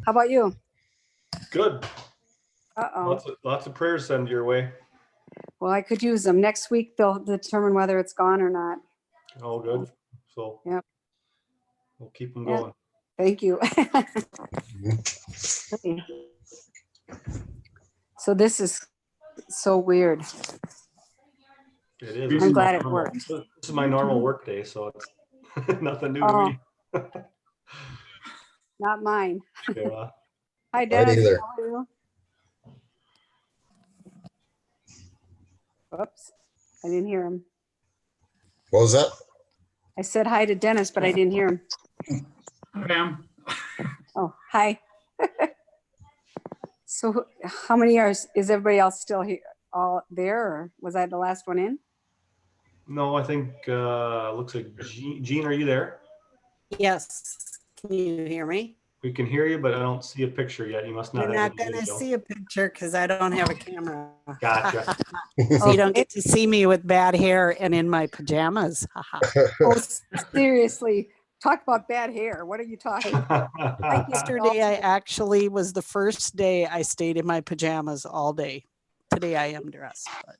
How about you? Good. Uh-oh. Lots of prayers sent your way. Well, I could use them. Next week, they'll determine whether it's gone or not. All good. So Yep. we'll keep them Yep. going. Thank you. So this is so weird. It is. I'm glad it normal. worked. This is my normal work day, so it's nothing new to Oh. me. Not mine. Yeah. Hi, Dennis. either. How are you? Oops. I didn't hear him. What was that? I said hi to Dennis, but I didn't hear him. Pam. Oh, hi. So how many hours is everybody else still here, all there, or was I the last one in? No, I think looks like Jean, are you there? Yes. Can you hear me? We can hear you, but I don't see a picture yet. You must not You're have not the going to video. see a picture because I don't have a camera. Gotcha. So you don't get to see me with bad hair and in my pajamas. Oh, seriously. Talk about bad hair. What are you talking about? Yesterday, I actually was the first day I stayed in my pajamas all day. Today I am dressed. But.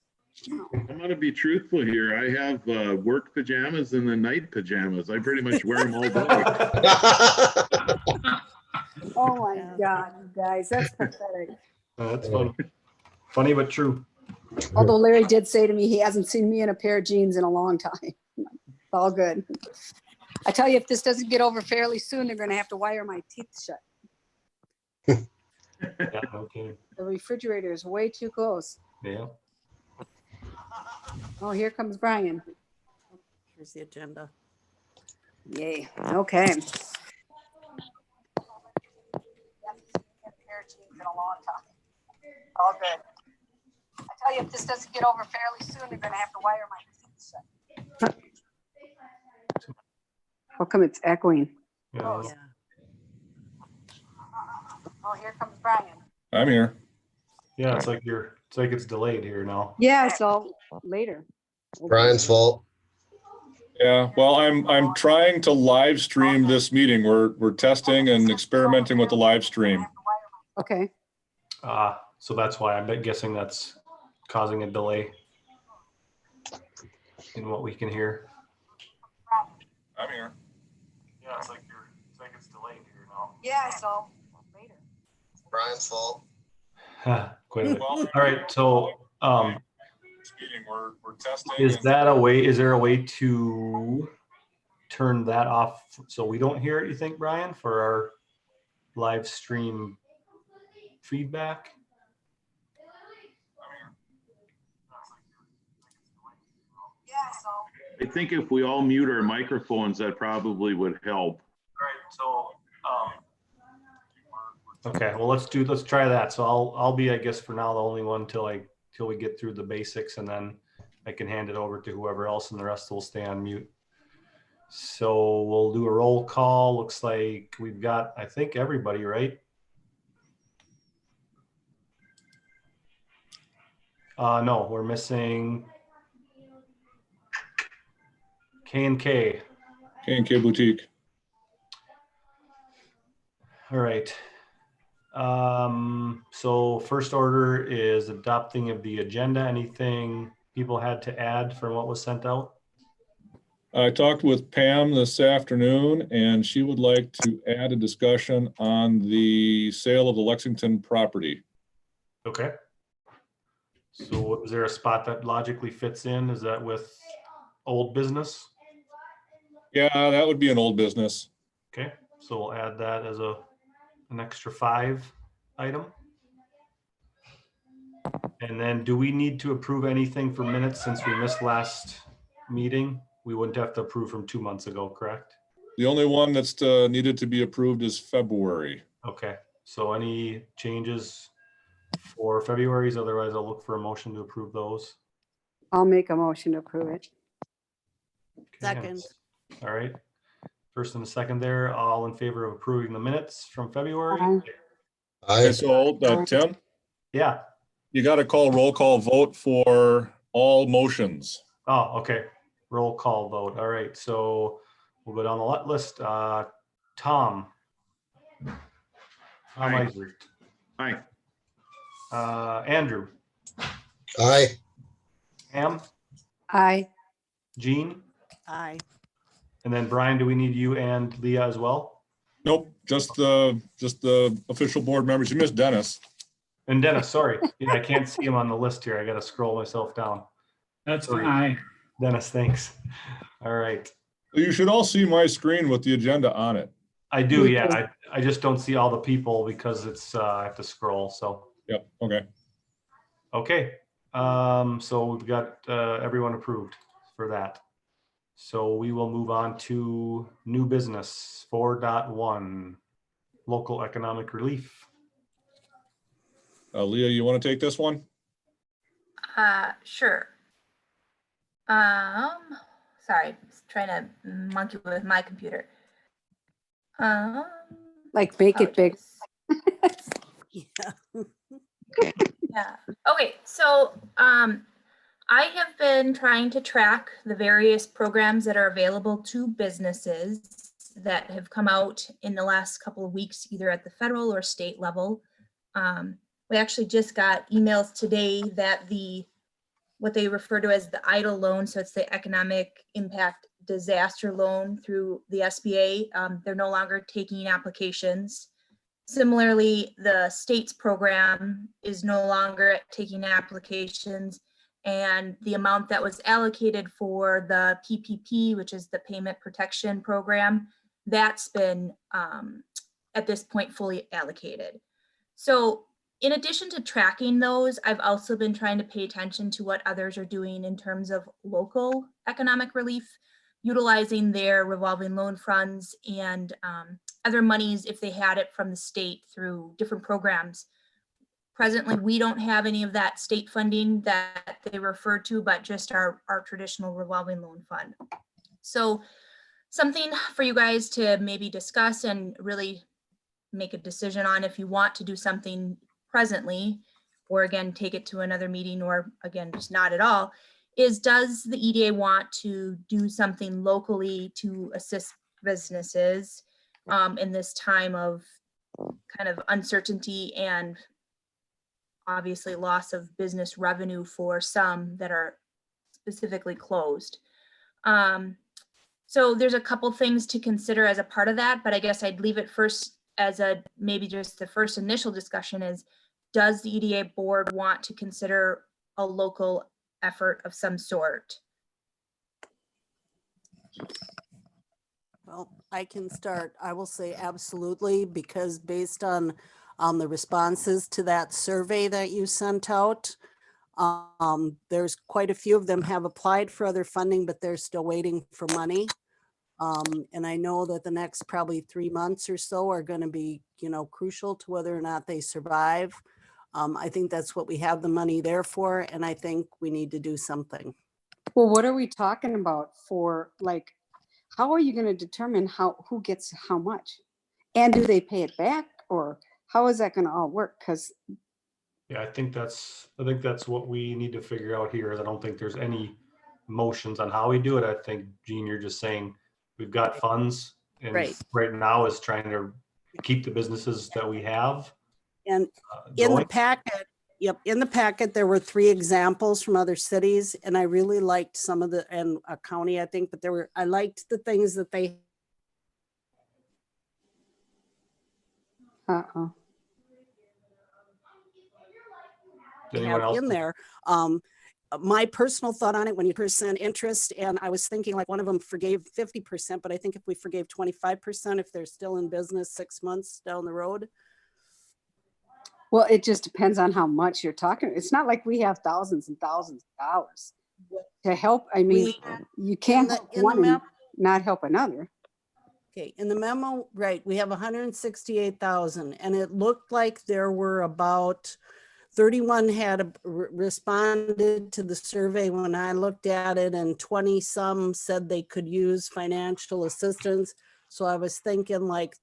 I'm going to be truthful here. I have work pajamas and the night pajamas. I pretty much wear them all day. Oh my God, you guys, that's pathetic. That's funny. Funny but true. Although Larry did say to me, he hasn't seen me in a pair of jeans in a long time. It's all good. I tell you, if this doesn't get over fairly soon, they're going to have to wire my teeth shut. Yeah, okay. The refrigerator is way too close. Yeah. Oh, here comes Brian. Here's the agenda. Yay. Okay. All good. I tell you, if this doesn't get over fairly soon, they're going to have to wire my teeth shut. How come it's echoing? Yeah. Yeah. Oh, here comes Brian. I'm here. Yeah, it's like it's delayed here now. Yeah, it's all later. Brian's fault. Yeah, well, I'm trying to live stream this meeting. We're testing and experimenting with the live stream. Okay. So that's why I'm guessing that's causing a delay in what we can hear. I'm here. Yeah, it's like it's delayed here now. Yeah, it's all later. Brian's fault. Quite a bit. Well, All right, so This meeting, we're testing. is there a way to turn that off so we don't hear it, you think, Brian, for our live stream feedback? I think if we all mute our microphones, that probably would help. All right, so okay, well let's try that. So I'll be, I guess, for now the only one till we get through the basics, and then I can hand it over to whoever else, and the rest will stay on mute. So we'll do a roll call. Looks like we've got, I think, everybody, right? No, we're missing K&K. K&K Boutique. All right. So first order is adopting of the agenda. Anything people had to add from what was sent out? I talked with Pam this afternoon, and she would like to add a discussion on the sale of the Lexington property. Okay. So is there a spot that logically fits in? Is that with old business? Yeah, that would be an old business. Okay, so we'll add that as an extra 5 item. And then do we need to approve anything for minutes since we missed last meeting? We wouldn't have to approve from 2 months ago, correct? The only one that's needed to be approved is February. Okay, so any changes for February's? Otherwise, I'll look for a motion to approve those. I'll make a motion to approve it. Okay, Second. All right. First and a second there, all in favor of approving the minutes from February? Aye. Okay, so Tim, Yeah. you got to call roll call vote for all motions. Oh, okay. Roll call vote. All right. So we'll go down the list. Tom, Tom Aye. Isert, Aye. Andrew, Aye. Pam, Aye. Jean, Aye. and then Brian, do we need you and Leah as well? Nope, just the official board members. You missed Dennis. And Dennis, sorry. Yeah, I can't see him on the list here. I got to scroll myself down. That's Sorry. aye. Dennis, thanks. All right. You should all see my screen with the agenda on it. I do, Me yeah. too. I just don't see all the people because it's, I have to scroll, so. Yep, okay. Okay, so we've got everyone approved for that. So we will move on to new business 4.1, local economic relief. Leah, you want to take this one? Sure. Sorry, just trying to monkey with my computer. Like make it big. apologies. Yeah. Yeah. Okay, so I have been trying to track the various programs that are available to businesses that have come out in the last couple of weeks, either at the federal or state level. We actually just got emails today that what they refer to as the EIDL loan, so it's the Economic Impact Disaster Loan through the SBA. They're no longer taking applications. Similarly, the state's program is no longer taking applications, and the amount that was allocated for the PPP, which is the Payment Protection Program, that's been at this point fully allocated. So in addition to tracking those, I've also been trying to pay attention to what others are doing in terms of local economic relief, utilizing their revolving loan funds and other monies if they had it from the state through different programs. Presently, we don't have any of that state funding that they refer to, but just our traditional revolving loan fund. So something for you guys to maybe discuss and really make a decision on if you want to do something presently, or again, take it to another meeting, or again, just not at all, is does the EDA want to do something locally to assist businesses in this time of kind of uncertainty and obviously loss of business revenue for some that are specifically closed. So there's a couple things to consider as a part of that, but I guess I'd leave it first as maybe just the first initial discussion is, does the EDA board want to consider a local effort of some sort? Well, I can start. I will say absolutely, because based on the responses to that survey that you sent out, there's quite a few of them have applied for other funding, but they're still waiting for money. And I know that the next probably 3 months or so are going to be, crucial to whether or not they survive. I think that's what we have the money there for, and I think we need to do something. Well, what are we talking about for, like, how are you going to determine who gets how much? And do they pay it back, or how is that going to all work? Because Yeah, I think that's what we need to figure out here. I don't think there's any motions on how we do it. I think, Gene, you're just saying we've got funds, and right now is trying to keep the businesses that we have. And in the going. packet, in the packet, there were 3 examples from other cities, and I really liked some of the, and a county, I think, but I liked the things that they Anyone have else? in there. My personal thought on it, when you % interest, and I was thinking like one of them forgave 50%, but I think if we forgave 25%, if they're still in business 6 months down the road. well, it just depends on how much you're talking. It's not like we have thousands and thousands of dollars to help. I mean, you can't help one and not help another. Okay, in the memo, right, we have 168,000, and it looked like there were about 31 had responded to the survey when I looked at it, and 20 some said they could use financial assistance. So I was thinking like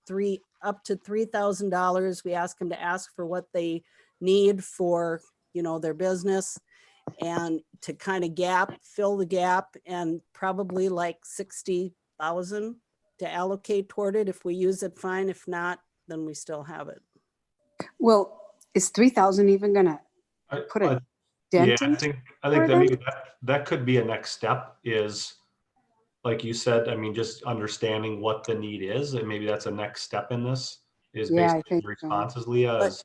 up to $3,000. We asked them to ask for what they need for, their business, and to kind of fill the gap, and probably like 60,000 to allocate toward it. If we use it, fine. If not, then we still have it. Well, is 3,000 even gonna I- put I- a dent Yeah, in? I think that maybe that could be a next step is, like you said, I mean, just understanding what the need is, and maybe that's a next step in this, is Yeah, I basically think the so. responses, Leah, But- is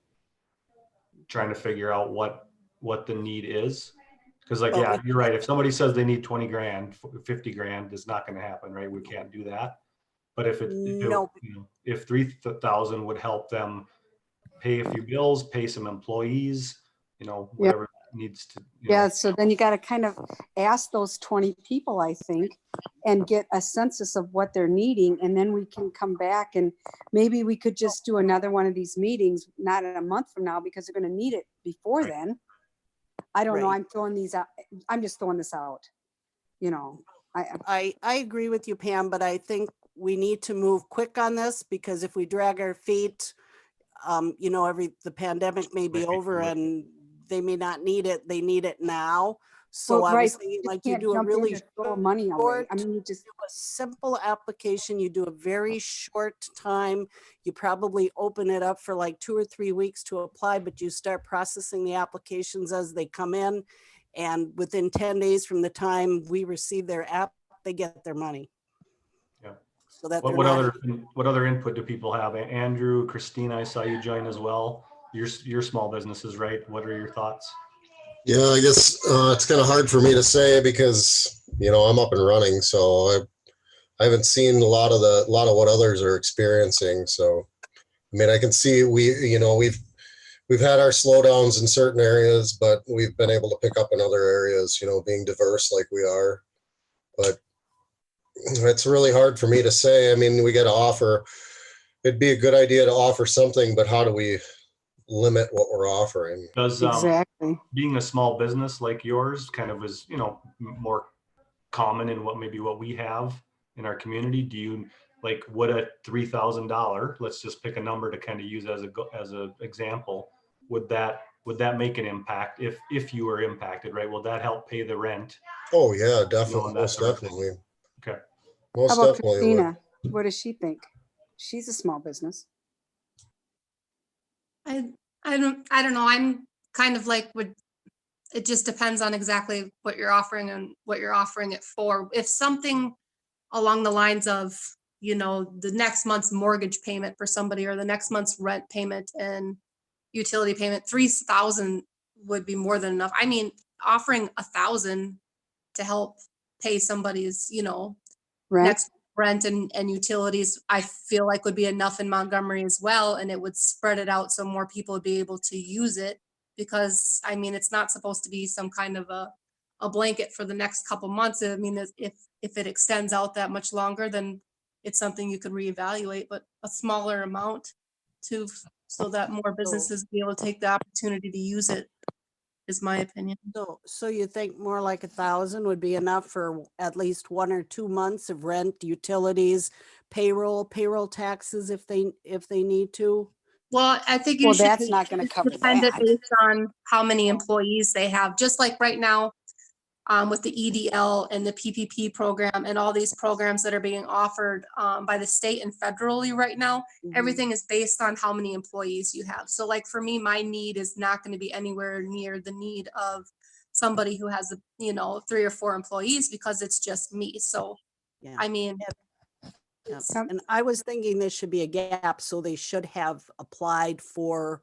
trying to figure out what the need is. Cause like, But yeah, we you're right. If somebody says they need 20 grand, 50 grand, it's not gonna happen, right? We can't do that. But if No. if 3,000 would help them pay a few bills, pay some employees, whatever needs to, Yeah, so then you gotta kind of ask those 20 people, I think, and get a census of what they're needing, and then we can come back and maybe we could just do another one of these meetings, not in a month from now, because they're gonna need it before Right. then. I don't know, Right. I'm throwing these out, I'm just throwing this out, I agree with you, Pam, but I think we need to move quick on this because if we drag our feet, the pandemic may be Maybe over do it. and they may not need it. They need it now. So well, I right, was thinking you like you can't do a jump in really to throw money away. I short, mean, you just, do a simple application. You do a very short time. You probably open it up for like 2 or 3 weeks to apply, but you start processing the applications as they come in. And within 10 days from the time we receive their app, they get their money. Yeah. So that What, they're what not. other input do people have? Andrew, Christina, I saw you join as well. Your small businesses, right? What are your thoughts? Yeah, I guess it's kind of hard for me to say because I'm up and running, so I haven't seen a lot of what others are experiencing. So I mean, I can see we've had our slowdowns in certain areas, but we've been able to pick up in other areas. Being diverse like we are, but it's really hard for me to say. I mean, we got to offer. It'd be a good idea to offer something, but how do we limit what we're offering? Does exactly. being a small business like yours kind of is, more common in what we have in our community? Do you would a $3,000, let's just pick a number to kind of use as a example, would that make an impact if you were impacted, right? Will that help pay the rent? Oh yeah, definitely, And that most sort of thing. definitely. Okay. Most How about definitely would. Christina? What does she think? She's a small business. I don't know. I'm kind of like it just depends on exactly what you're offering and what you're offering it for. If something along the lines of, the next month's mortgage payment for somebody or the next month's rent payment and utility payment, 3,000 would be more than enough. I mean, offering 1,000 to help pay somebody's, Rent? next rent and utilities, I feel like would be enough in Montgomery as well. And it would spread it out so more people would be able to use it because I mean, it's not supposed to be some kind of a blanket for the next couple months. I mean, if it extends out that much longer, then it's something you could reevaluate, but a smaller amount so that more businesses be able to take the opportunity to use it is my opinion. So you think more like 1,000 would be enough for at least 1 or 2 months of rent, utilities, payroll taxes if they need to? Well, I think you Well, should that's not gonna cover depend it that. based on how many employees they have, just like right now with the EDL and the PPP program and all these programs that are being offered by the state and federally right now, everything is based on how many employees you have. So like for me, my need is not going to be anywhere near the need of somebody who has, 3 or 4 employees because it's just me. So, Yeah. I mean, Yep. And I was thinking there should be a gap, so they should have applied for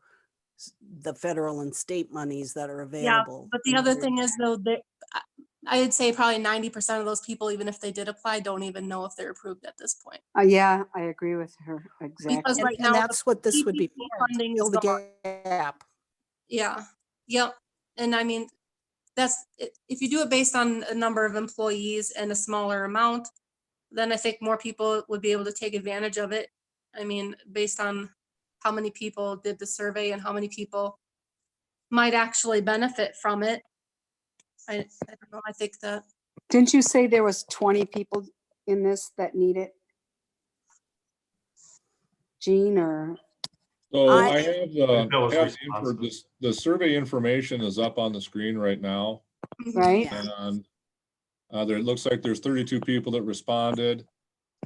the federal and state monies that are available. but the other thing is though, I'd say probably 90% of those people, even if they did apply, don't even know if they're approved at this point. Yeah, I agree with her. Exactly. Because right now, And that's what this would be PPP for, funding fill is the gone. gap. Yeah, yep. And I mean, if you do it based on a number of employees and a smaller amount, then I think more people would be able to take advantage of it. I mean, based on how many people did the survey and how many people might actually benefit from it. I don't know. I think that. Didn't you say there was 20 people in this that need it? Jean or? So I- I have the responsive. the survey information is up on the screen right now. Right? And there, it looks like there's 32 people that responded.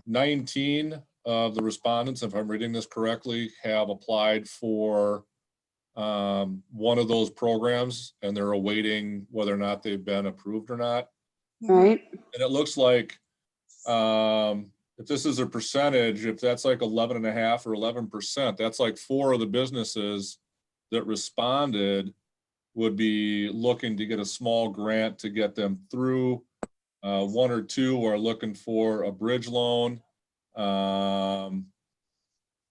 19 of the respondents, if I'm reading this correctly, have applied for one of those programs and they're awaiting whether or not they've been approved or not. Right? And it looks like, if this is a percentage, if that's like 11.5 or 11%, that's like 4 of the businesses that responded would be looking to get a small grant to get them through. 1 or 2 are looking for a bridge loan.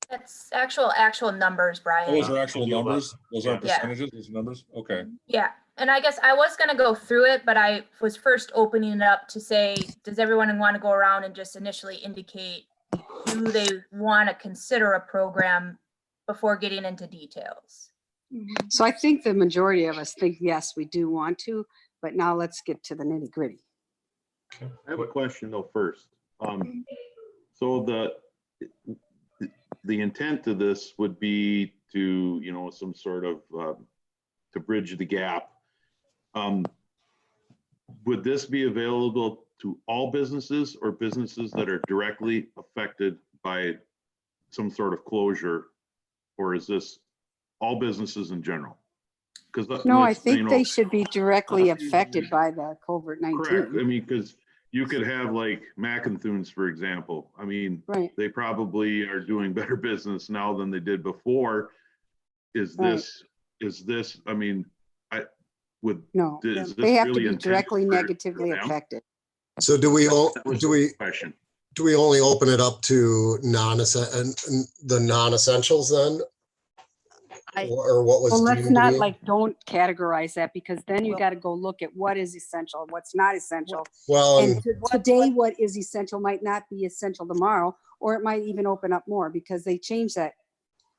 That's actual numbers, Brian. Those are actual numbers. Those aren't Yeah. percentages, those are numbers. Okay. Yeah, and I guess I was gonna go through it, but I was first opening it up to say, does everyone want to go around and just initially indicate, do they want to consider a program before getting into details? So I think the majority of us think, yes, we do want to, but now let's get to the nitty gritty. I have a question though first. So the intent of this would be to, you know, some sort of to bridge the gap. Would this be available to all businesses or businesses that are directly affected by some sort of closure? Or is this all businesses in general? Because No, I think they should be directly affected by the COVID-19. Correct. I mean, because you could have like Macinthunes, for example. I mean, Right. they probably are doing better business now than they did before. Is this, I mean, No, is they this have to really be intended directly for negatively them? affected. So do we That was the question. do we only open it up to the non-essentials then? Or what was Well, let's deemed to not be? don't categorize that, because then you got to go look at what is essential, what's not essential. Well, And today, what is essential might not be essential tomorrow, or it might even open up more because they change that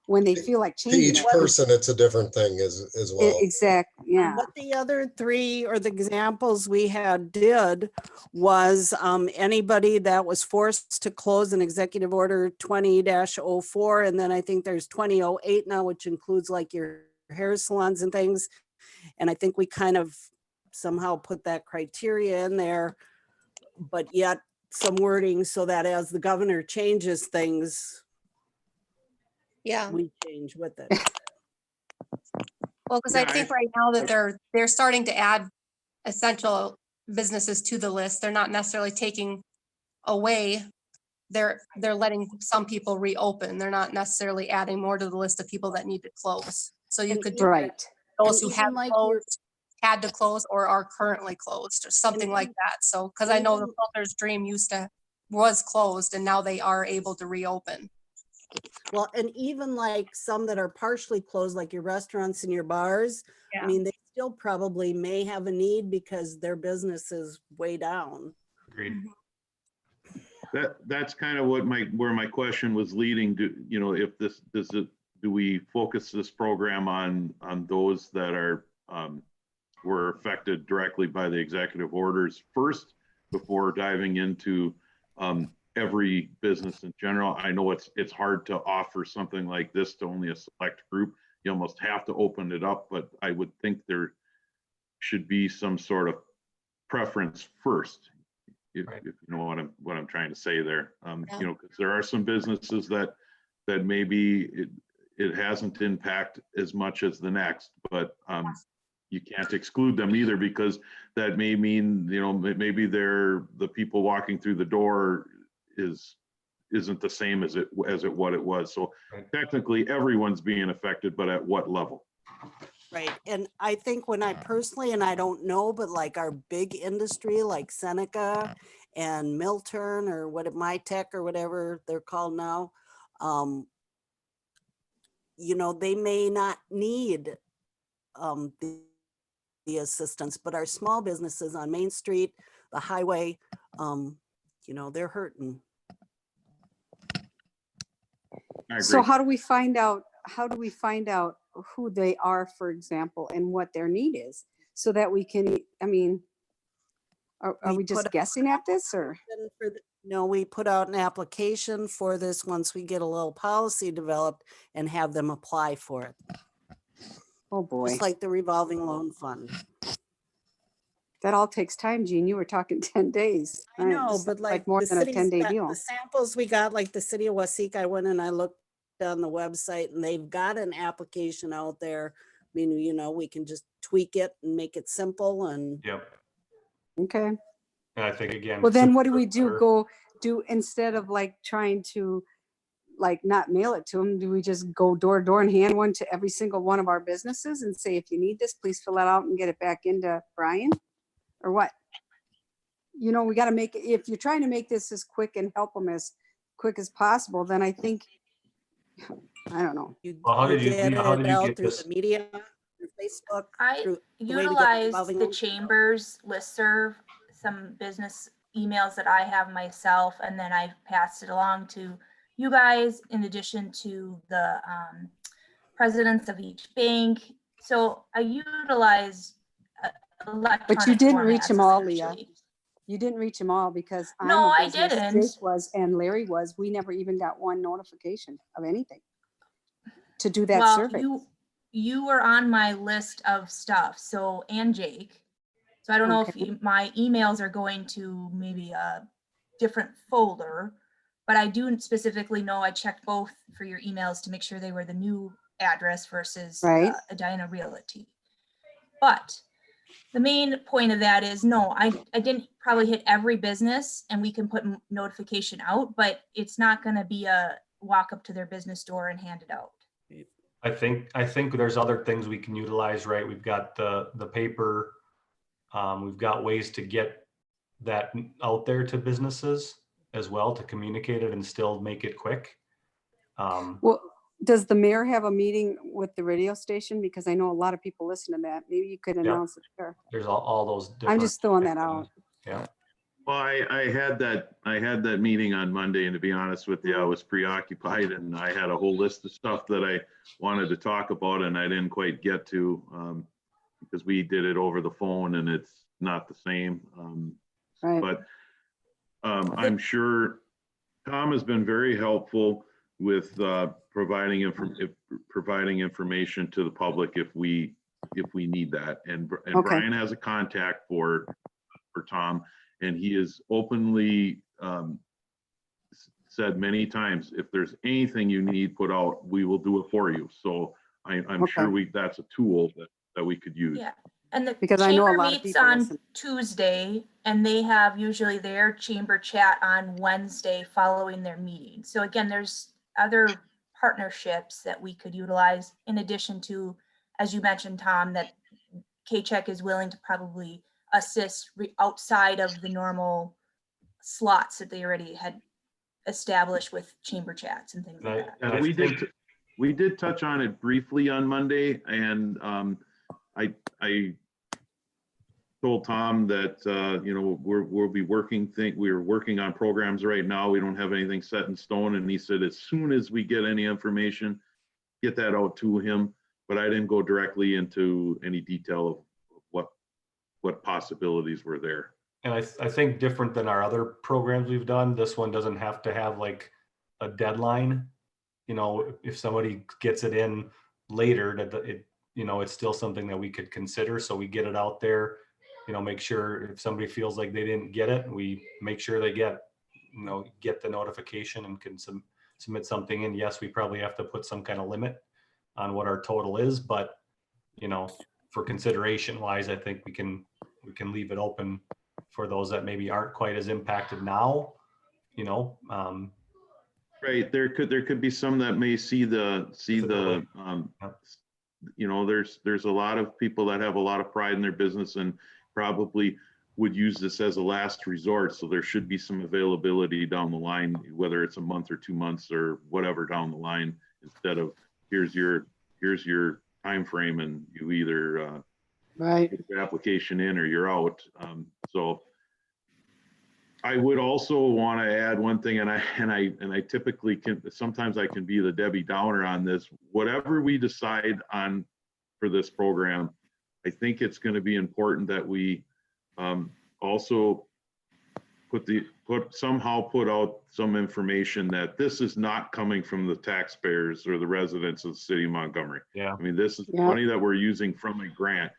when they feel like to changing each it. person, it's a different thing as well. Exactly, yeah. What the other 3 or the examples we had did was anybody that was forced to close an executive order 20-04, and then I think there's 2008 now, which includes like your hair salons and things. And I think we kind of somehow put that criteria in there, but yet some wording so that as the governor changes things, Yeah. we change with it. Well, because I think right now that they're starting to add essential businesses to the list. They're not necessarily taking away. They're letting some people reopen. They're not necessarily adding more to the list of people that need to close. So you could do Right. those And who have even like closed, had to close, or are currently closed, or something like that. So, because I know the even- Filters Dream was closed, and now they are able to reopen. Well, and even like some that are partially closed, like your restaurants and your bars, I Yeah. mean, they still probably may have a need because their business is way down. Agreed. That's kind of what where my question was leading to, you know, if this, do we focus this program on those that are, were affected directly by the executive orders first before diving into every business in general? I know it's hard to offer something like this to only a select group. You almost have to open it up, but I would think there should be some sort of preference first. If you know what I'm trying to say there, you know, because there are some businesses that maybe it hasn't impacted as much as the next, but you can't exclude them either, because that may mean, you know, maybe the people walking through the door isn't the same as what it was. So technically everyone's being affected, but at what level? Right. And I think when I personally, and I don't know, but like our big industry like Seneca and Milturn or MyTech or whatever they're called now, you know, they may not need the assistance, but our small businesses on Main Street, the highway, you know, they're hurting. I agree. So how do we find out who they are, for example, and what their need is, so that we can, I mean, are we just guessing at this, or? No, we put out an application for this once we get a little policy developed and have them apply for it. Oh, boy. Just like the revolving loan fund. That all takes time, Jean. You were talking 10 days. I know, This but sounds like more the than a cities 10-day that- deal. the samples we got, like the city of Waseca, I went and I looked on the website and they've got an application out there. I mean, you know, we can just tweak it and make it simple and. Yep. Okay. And I think again. Well, then what do sooner we the do? better. Go do, instead of like trying to like not mail it to them, do we just go door to door and hand one to every single one of our businesses and say, if you need this, please fill it out and get it back into Brian? Or what? You know, we got to make it, if you're trying to make this as quick and help them as quick as possible, then I think, I don't know. Well, how did you- get Leah, how did it you out get through this? the media, through Facebook? I through the way to get utilize revolving the loans? chamber's listserv, some business emails that I have myself, and then I've passed it along to you guys in addition to the presidents of each bank. So I utilize electronic But you didn't reach formats, them all, Leah. essentially. You didn't reach them all because I'm No, a I business, didn't. Jake was, and Larry was. We never even got one notification of anything to do that Well, survey. you were on my list of stuff, so, and Jake. So I don't know if Okay. my emails are going to maybe a different folder, but I do specifically know I checked both for your emails to make sure they were the new address versus Right. Edina Realty. But the main point of that is, no, I didn't probably hit every business and we can put notification out, but it's not going to be a walk up to their business door and hand it out. I think there's other things we can utilize, right? We've got the paper. We've got ways to get that out there to businesses as well, to communicate it and still make it quick. Well, does the mayor have a meeting with the radio station? Because I know a lot of people listen to that. Maybe you could announce it there. There's all those different. I'm just throwing that out. Yeah. Well, I had that meeting on Monday, and to be honest with you, I was preoccupied and I had a whole list of stuff that I wanted to talk about and I didn't quite get to, because we did it over the phone and it's not the same. Right. But I'm sure Tom has been very helpful with providing information to the public if we need that. And Okay. Brian has a contact for Tom, and he has openly said many times, if there's anything you need put out, we will do it for you. So I'm Okay. sure that's a tool that we could use. Yeah. And the Because I know a chamber lot of meets people on listen. Tuesday, and they have usually their chamber chat on Wednesday following their meeting. So again, there's other partnerships that we could utilize in addition to, as you mentioned, Tom, that K-Check is willing to probably assist outside of the normal slots that they already had established with chamber chats and things like that. And Yeah, I think- we did touch on it briefly on Monday, and I told Tom that we'll be working. We're working on programs right now. We don't have anything set in stone, and he said as soon as we get any information, get that out to him. But I didn't go directly into any detail of what possibilities were there. And I think different than our other programs we've done, this one doesn't have to have like a deadline. You know, if somebody gets it in later, it's still something that we could consider. So we get it out there, make sure if somebody feels like they didn't get it, we make sure they get the notification and can submit something in. Yes, we probably have to put some kind of limit on what our total is, but for consideration wise, I think we can leave it open for those that maybe aren't quite as impacted now, Right. There could be some that may see the there's a lot of people that have a lot of pride in their business and probably would use this as a last resort. So there should be some availability down the line, whether it's a month or 2 months or whatever down the line, instead of here's your time frame and you either Right. get your application in or you're out. So I would also want to add one thing, and I typically sometimes I can be the Debbie Downer on this. Whatever we decide on for this program, I think it's going to be important that we also somehow put out some information that this is not coming from the taxpayers or the residents of the city of Montgomery. Yeah. I mean, this is Yeah. money that we're using from a grant.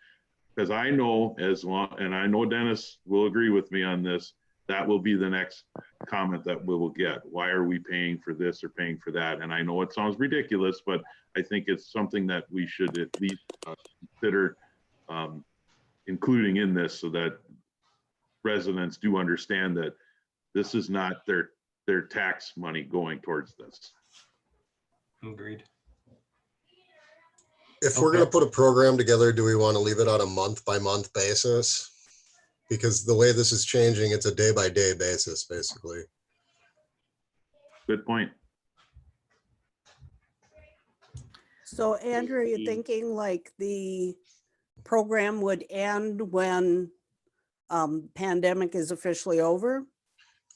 Because I know and I know Dennis will agree with me on this, that will be the next comment that we will get. Why are we paying for this or paying for that? And I know it sounds ridiculous, but I think it's something that we should at least consider including in this, so that residents do understand that this is not their tax money going towards this. Agreed. If we're going to put a program together, do we want to leave it on a month by month basis? Because the way this is changing, it's a day by day basis, basically. Good point. So Andrew, are you thinking like the program would end when pandemic is officially over?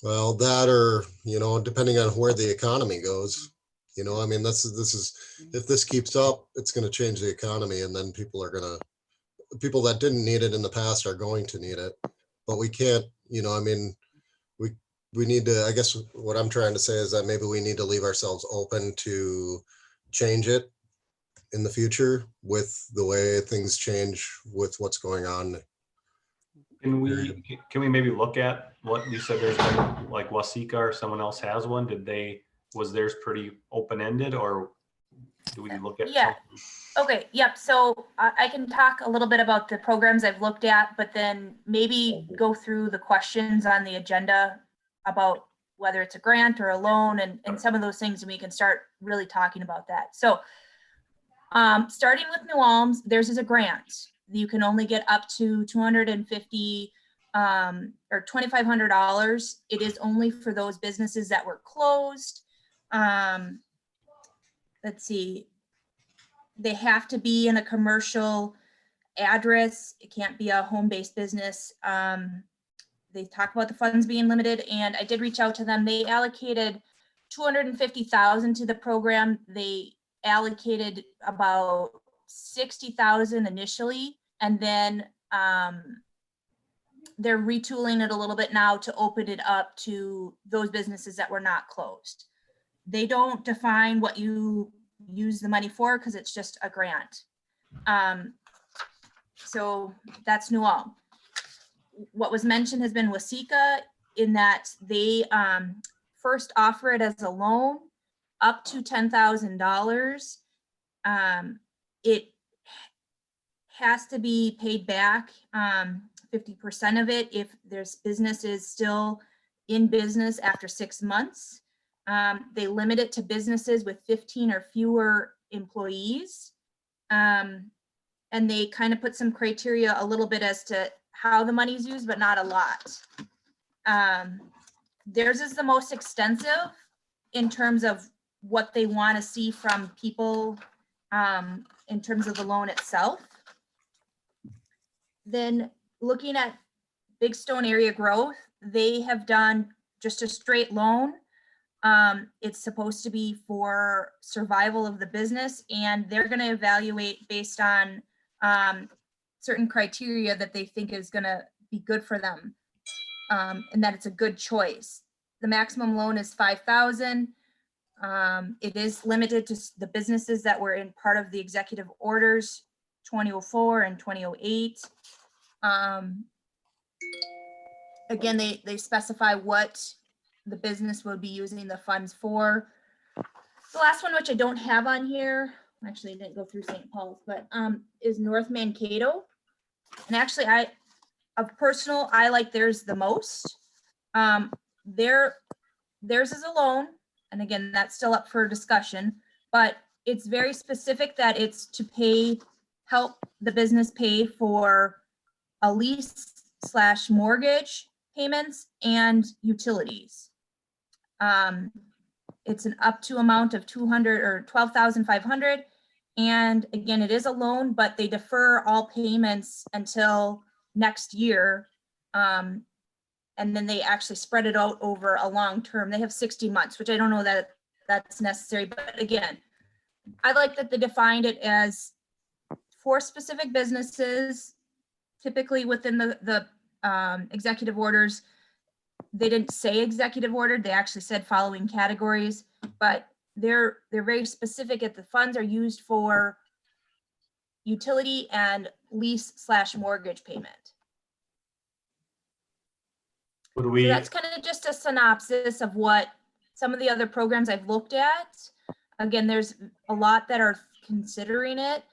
Well, that, or, you know, depending on where the economy goes, you know, I mean, this is, if this keeps up, it's going to change the economy, and then people that didn't need it in the past are going to need it. But we can't, you know, I mean, we need to, I guess what I'm trying to say is that maybe we need to leave ourselves open to change it in the future with the way things change with what's going on. Can we maybe look at what you said? There's been like Wasika or someone else has one. Was theirs pretty open-ended, or do we look at? Yeah. Okay. Yep. So I can talk a little bit about the programs I've looked at, but then maybe go through the questions on the agenda about whether it's a grant or a loan and some of those things, and we can start really talking about that. So starting with New Ulm's, theirs is a grant. You can only get up to $250 or $2,500. It is only for those businesses that were closed. Let's see. They have to be in a commercial address. It can't be a home-based business. They talk about the funds being limited, and I did reach out to them. They allocated $250,000 to the program. They allocated about $60,000 initially, and then they're retooling it a little bit now to open it up to those businesses that were not closed. They don't define what you use the money for because it's just a grant. So that's New Ulm. What was mentioned has been Wasika, in that they first offer it as a loan up to $10,000. It has to be paid back, 50% of it if there's business is still in business after 6 months. They limit it to businesses with 15 or fewer employees. And they kind of put some criteria a little bit as to how the money's used, but not a lot. Theirs is the most extensive in terms of what they want to see from people in terms of the loan itself. Then looking at Big Stone Area Growth, they have done just a straight loan. It's supposed to be for survival of the business, and they're going to evaluate based on certain criteria that they think is going to be good for them, and that it's a good choice. The maximum loan is $5,000. It is limited to the businesses that were in part of the executive orders 2004 and 2008. Again, they specify what the business would be using the funds for. The last one, which I don't have on here, actually I didn't go through St. Paul's, but is North Mankato. And actually I like theirs the most. Theirs is a loan, and again, that's still up for discussion, but it's very specific that it's to help the business pay for a lease/mortgage payments and utilities. It's an up to amount of $12,500. And again, it is a loan, but they defer all payments until next year. And then they actually spread it out over a long term. They have 60 months, which I don't know that that's necessary. But again, I like that they defined it as for specific businesses, typically within the executive orders. They didn't say executive order, they actually said following categories, but they're very specific if the funds are used for utility and lease/mortgage payment. Would So we, that's kind of just a synopsis of what some of the other programs I've looked at. Again, there's a lot that are considering it.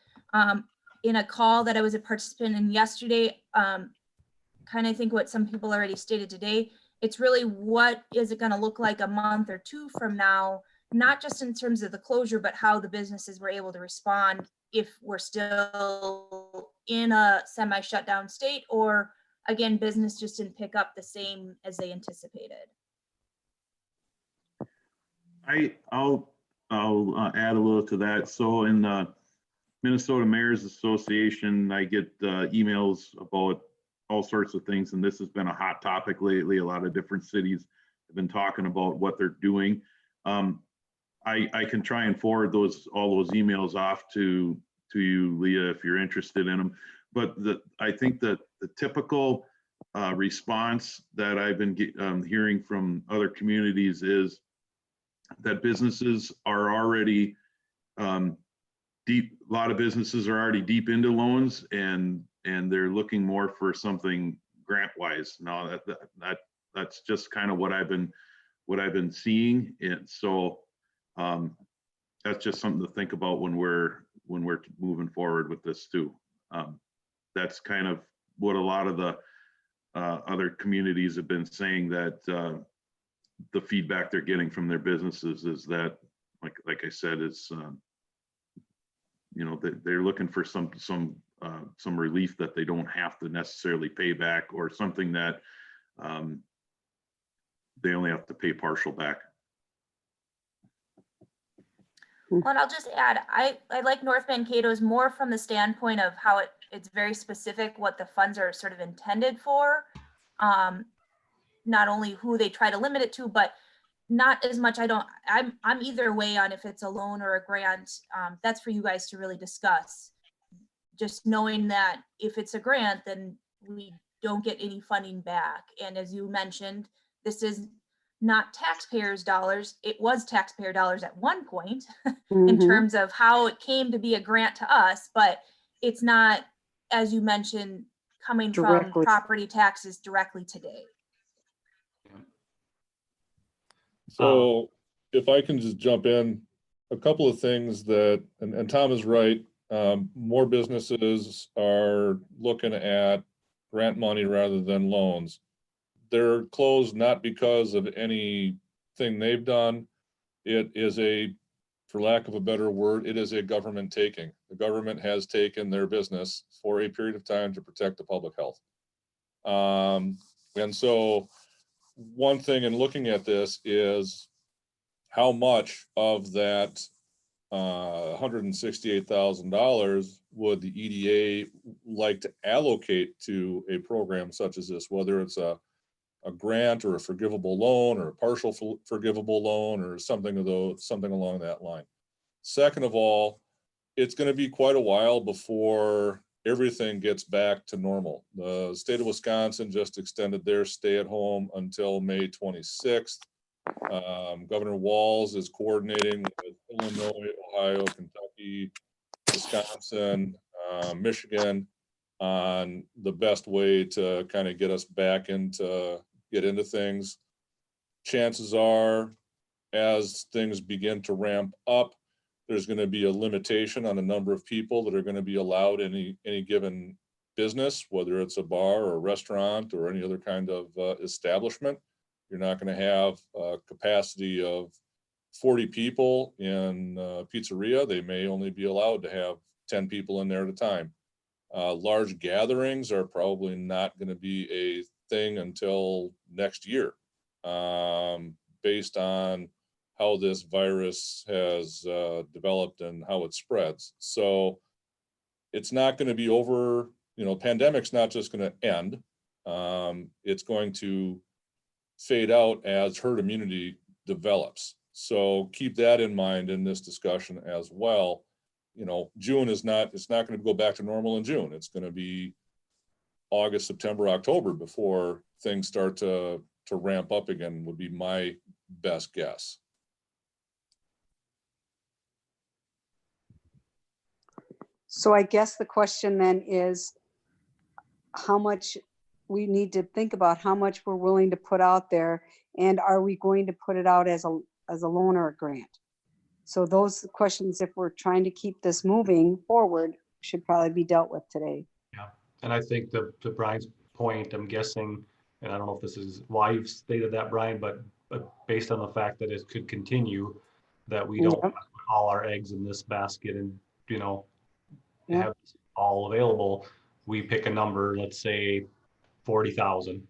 In a call that I was a participant in yesterday, kind of think what some people already stated today, it's really what is it going to look like a month or two from now, not just in terms of the closure, but how the businesses were able to respond if we're still in a semi-shutdown state, or again, business just didn't pick up the same as they anticipated. I'll add a little to that. So in the Minnesota Mayors Association, I get emails about all sorts of things, and this has been a hot topic lately. A lot of different cities have been talking about what they're doing. I can try and forward all those emails off to you, Leah, if you're interested in them. But I think that the typical response that I've been hearing from other communities is that businesses are already deep. A lot of businesses are already deep into loans, and they're looking more for something grant wise. Now that's just kind of what I've been seeing, and so that's just something to think about when we're moving forward with this too. That's kind of what a lot of the other communities have been saying, that the feedback they're getting from their businesses is that, like I said, it's they're looking for some relief that they don't have to necessarily pay back, or something that they only have to pay partial back. Well, and I'll just add, I like North Mankato's more from the standpoint of how it's very specific what the funds are sort of intended for. Not only who they try to limit it to, but not as much. I'm either way on if it's a loan or a grant. That's for you guys to really discuss. Just knowing that if it's a grant, then we don't get any funding back. And as you mentioned, this is not taxpayers' dollars. It was taxpayer dollars at one point in terms of how it came to be a grant to us, but it's not, as you mentioned, coming from property taxes directly today. So if I can just jump in, a couple of things that, and Tom is right, more businesses are looking at grant money rather than loans. They're closed not because of anything they've done. It is for lack of a better word, it is a government taking. The government has taken their business for a period of time to protect the public health. And so one thing in looking at this is how much of that $168,000 would the EDA like to allocate to a program such as this, whether it's a grant or a forgivable loan or a partial forgivable loan or something along that line. Second of all, it's going to be quite a while before everything gets back to normal. The state of Wisconsin just extended their stay at home until May 26th. Governor Walz is coordinating with Illinois, Ohio, Kentucky, Wisconsin, Michigan on the best way to kind of get us back get into things. Chances are, as things begin to ramp up, there's going to be a limitation on the number of people that are going to be allowed in any given business, whether it's a bar or a restaurant or any other kind of establishment. You're not going to have a capacity of 40 people in a pizzeria. They may only be allowed to have 10 people in there at a time. Large gatherings are probably not going to be a thing until next year, based on how this virus has developed and how it spreads. So it's not going to be over, pandemic's not just going to end. It's going to fade out as herd immunity develops. So keep that in mind in this discussion as well. June it's not going to go back to normal in June. It's going to be August, September, October before things start to ramp up again, would be my best guess. So I guess the question then is, how much we need to think about how much we're willing to put out there, and are we going to put it out as a loan or a grant? So those questions, if we're trying to keep this moving forward, should probably be dealt with today. Yeah, and I think to Brian's point, I'm guessing, and I don't know if this is why you've stated that, Brian, but based on the fact that it could continue, that we don't Yep. put all our eggs in this basket and, Yep. have all available, we pick a number, let's say 40,000,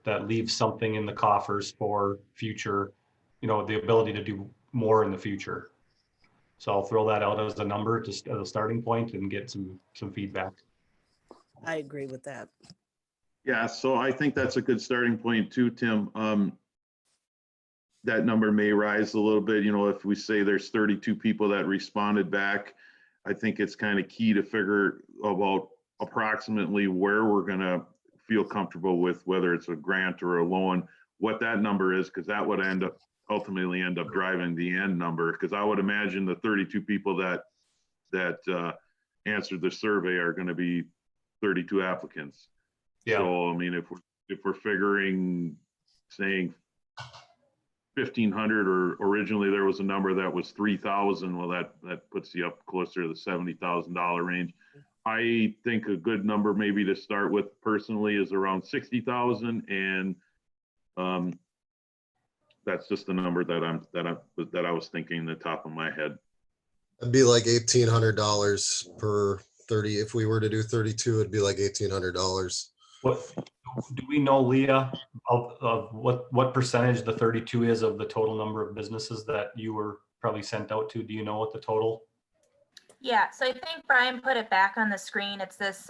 that leaves something in the coffers for future, the ability to do more in the future. So I'll throw that out as a number, just as a starting point, and get some feedback. I agree with that. Yeah, so I think that's a good starting point too, Tim. That number may rise a little bit, if we say there's 32 people that responded back. I think it's kind of key to figure about approximately where we're gonna feel comfortable with, whether it's a grant or a loan, what that number is, because that would ultimately end up driving the end number. Because I would imagine the 32 people that answered the survey are going to be 32 applicants. Yeah. So I mean, if we're figuring, saying 1,500, or originally there was a number that was 3,000, well, that puts you up closer to the $70,000 range. I think a good number maybe to start with personally is around 60,000, and that's just the number that I was thinking in the top of my head. It'd be like $1,800 per 30. If we were to do 32, it'd be like $1,800. What do we know, Leah, of what percentage the 32 is of the total number of businesses that you were probably sent out to? Do you know what the total? Yeah, so I think Brian put it back on the screen. It's this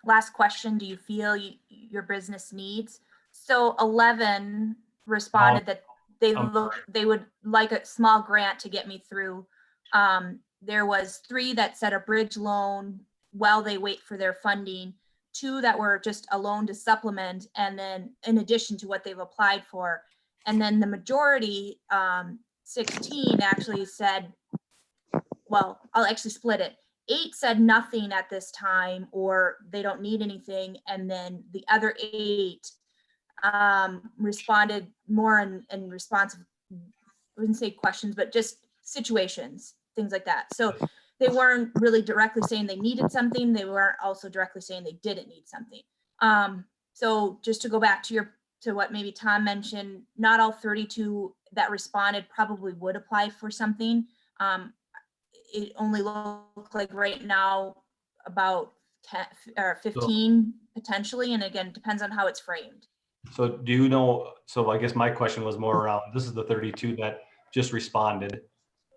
last question: do you feel your business needs? So 11 responded that they would like a small grant to get me through. There was 3 that said a bridge loan while they wait for their funding, 2 that were just a loan to supplement, and then in addition to what they've applied for. And then the majority, 16, actually said, well, I'll actually split it. 8 said nothing at this time, or they don't need anything. And then the other 8 responded more in response, I wouldn't say questions, but just situations, things like that. So they weren't really directly saying they needed something. They weren't also directly saying they didn't need something. So just to go back to what maybe Tom mentioned, not all 32 that responded probably would apply for something. It only looks like right now about 10 or 15 potentially. And again, it depends on how it's framed. So do you know, so I guess my question was more around, this is the 32 that just responded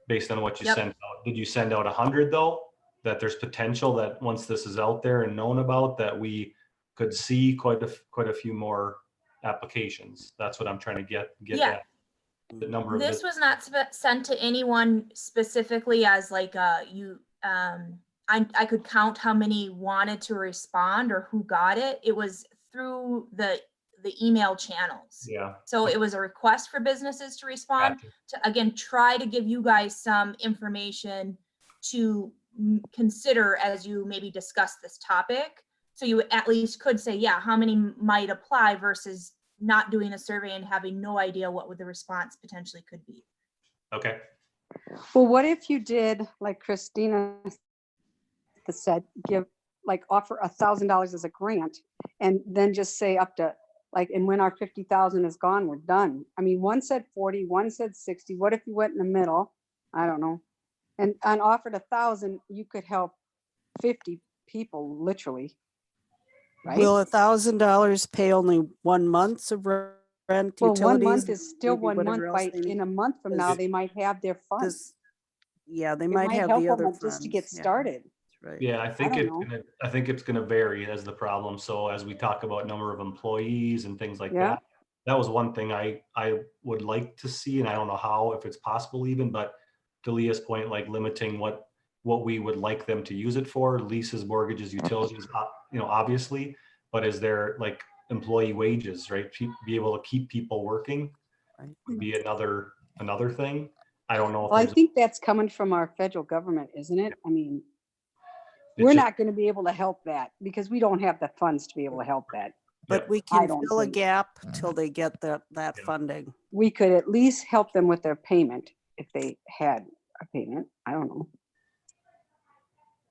based on what you Yep. sent out. Did you send out 100 though? That there's potential that once this is out there and known about, that we could see quite a few more applications. That's what I'm trying to get Yeah. at. The number of This was not sent to anyone specifically as like I could count how many wanted to respond or who got it. It was through the email channels. Yeah. So it was a request for businesses to respond, Gotcha. to again try to give you guys some information to consider as you maybe discuss this topic. So you at least could say, yeah, how many might apply versus not doing a survey and having no idea what the response potentially could be. Okay. Well, what if you did, like Christina said, offer $1,000 as a grant, and then just say up to and when our 50,000 is gone, we're done. I mean, one said 40, one said 60. What if you went in the middle? I don't know. And offered 1,000, you could help 50 people, literally. Right? Will $1,000 pay only 1 month's of rent? Well, 1 utilities, month is still maybe 1 month. whatever else they need? In a month from now, Does- they might have their funds. Yeah, they It might have help the them other just to funds, get yeah, started. that's right. Yeah, I think don't know. I think it's gonna vary as the problem. So as we talk about number of employees and things like Yeah. that was one thing I would like to see, and I don't know how, if it's possible even, but to Leah's point, like limiting what we would like them to use it for, leases, mortgages, utilities, obviously, but is there like employee wages, right? Be able to keep people working Right. would be another thing. I don't know. Well, I think that's coming from our federal government, isn't it? I mean, It's we're just- not going to be able to help that because we don't have the funds to be able to help that. But we I can don't fill a think. gap till they get that Yeah. funding. We could at least help them with their payment if they had a payment. I don't know.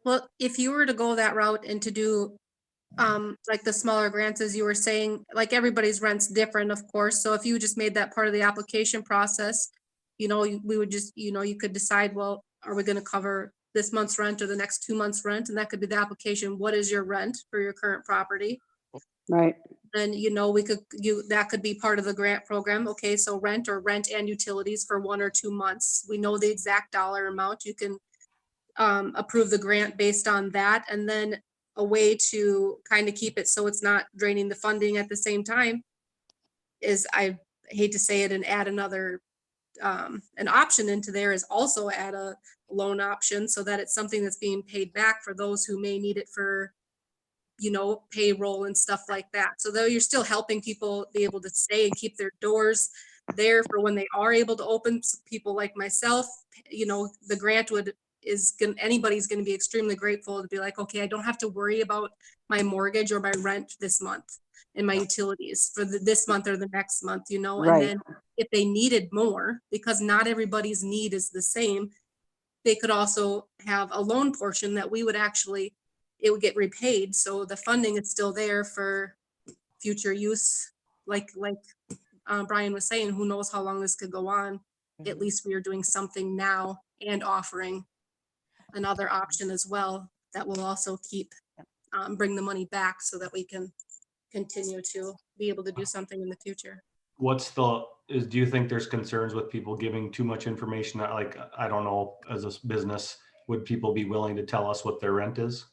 Well, if you were to go that route and to do, like the smaller grants, as you were saying, like everybody's rent's different, of course. So if you just made that part of the application process, we would just, you could decide, well, are we gonna cover this month's rent or the next 2 months' rent? And that could be the application. What is your rent for your current property? Right. And, that could be part of the grant program. Okay, so rent and utilities for 1 or 2 months. We know the exact dollar amount. You can approve the grant based on that. And then a way to kind of keep it so it's not draining the funding at the same time is, I hate to say it, and add another, an option into there, is also add a loan option so that it's something that's being paid back for those who may need it for, payroll and stuff like that. So though you're still helping people be able to stay and keep their doors there for when they are able to open, people like myself, the grant anybody's going to be extremely grateful to be like, okay, I don't have to worry about my mortgage or my rent this month and my utilities for this month or the next month, Right. and then if they needed more, because not everybody's need is the same, they could also have a loan portion that we would actually, it would get repaid. So the funding is still there for future use. Like Brian was saying, who knows how long this could go on. At least we are doing something now and offering another option as well that will also bring the money back so that we can continue to be able to do something in the future. Do you think there's concerns with people giving too much information? Like, I don't know, as a business, would people be willing to tell us what their rent is?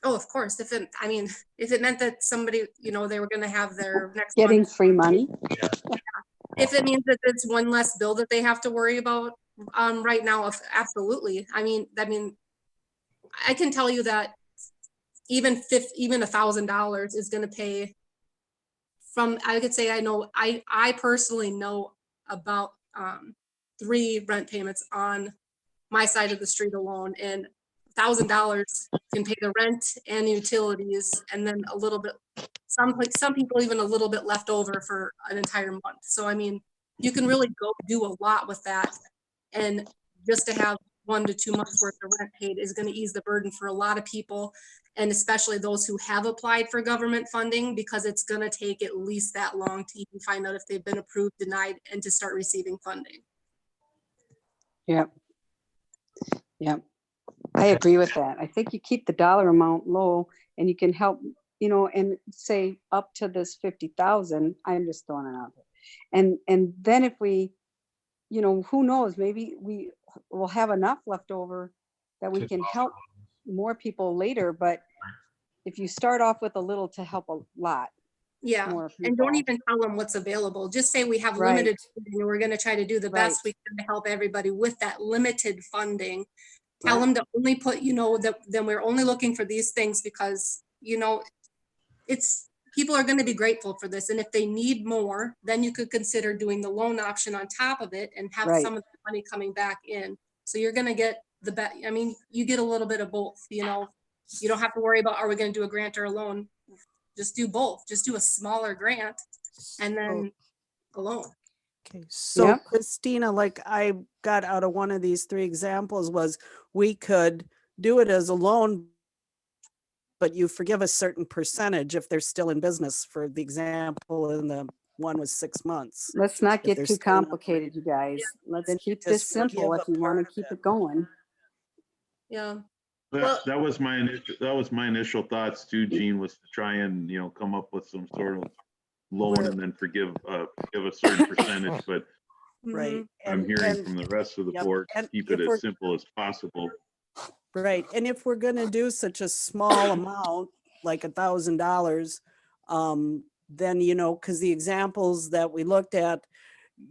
Oh, of course. If it meant that somebody, they were going to have their next Getting month, free money. if it means that it's one less bill that they have to worry about, right now, absolutely. I mean, I can tell you that even $1,000 is going to pay from, I could say, I personally know about 3 rent payments on my side of the street alone, and $1,000 can pay the rent and utilities, and then a little bit, some people even a little bit left over for an entire month. So I mean, you can really go do a lot with that, and just to have 1 to 2 months worth of rent paid is going to ease the burden for a lot of people, and especially those who have applied for government funding, because it's going to take at least that long to even find out if they've been approved, denied, and to start receiving funding. Yep. Yep. I agree with that. I think you keep the dollar amount low and you can help, and say up to this 50,000, I'm just throwing it out there. And then if we, who knows, maybe we will have enough left over that we can help more people later. But if you start off with a little to help a lot. Yeah, and don't even tell them what's available. Just say we have limited funding and we're going to try to do the best we can to help everybody with that limited funding. Tell them to only put, then we're only looking for these things because, people are going to be grateful for this. And if they need more, then you could consider doing the loan option on top of it and have some of the money coming back in. So you're going to get the best. I mean, you get a little bit of both, you don't have to worry about, are we going to do a grant or a loan? Just do both. Just do a smaller grant and then a loan. Okay, so Christina, like I got out of one of these 3 examples was we could do it as a loan, but you forgive a certain percentage if they're still in business. For the example, and the one was 6 months. Let's not get they're too still not complicated, you guys. Let's keep just this simple forgive if a you want part to of keep it. it going. Yeah. That was my initial thoughts too, Gene, was to try and, come up with some sort of loan and then forgive a certain percentage, but Right. I'm hearing from the rest of the board, keep it as simple as possible. Right. And if we're going to do such a small amount, like $1,000, then, because the examples that we looked at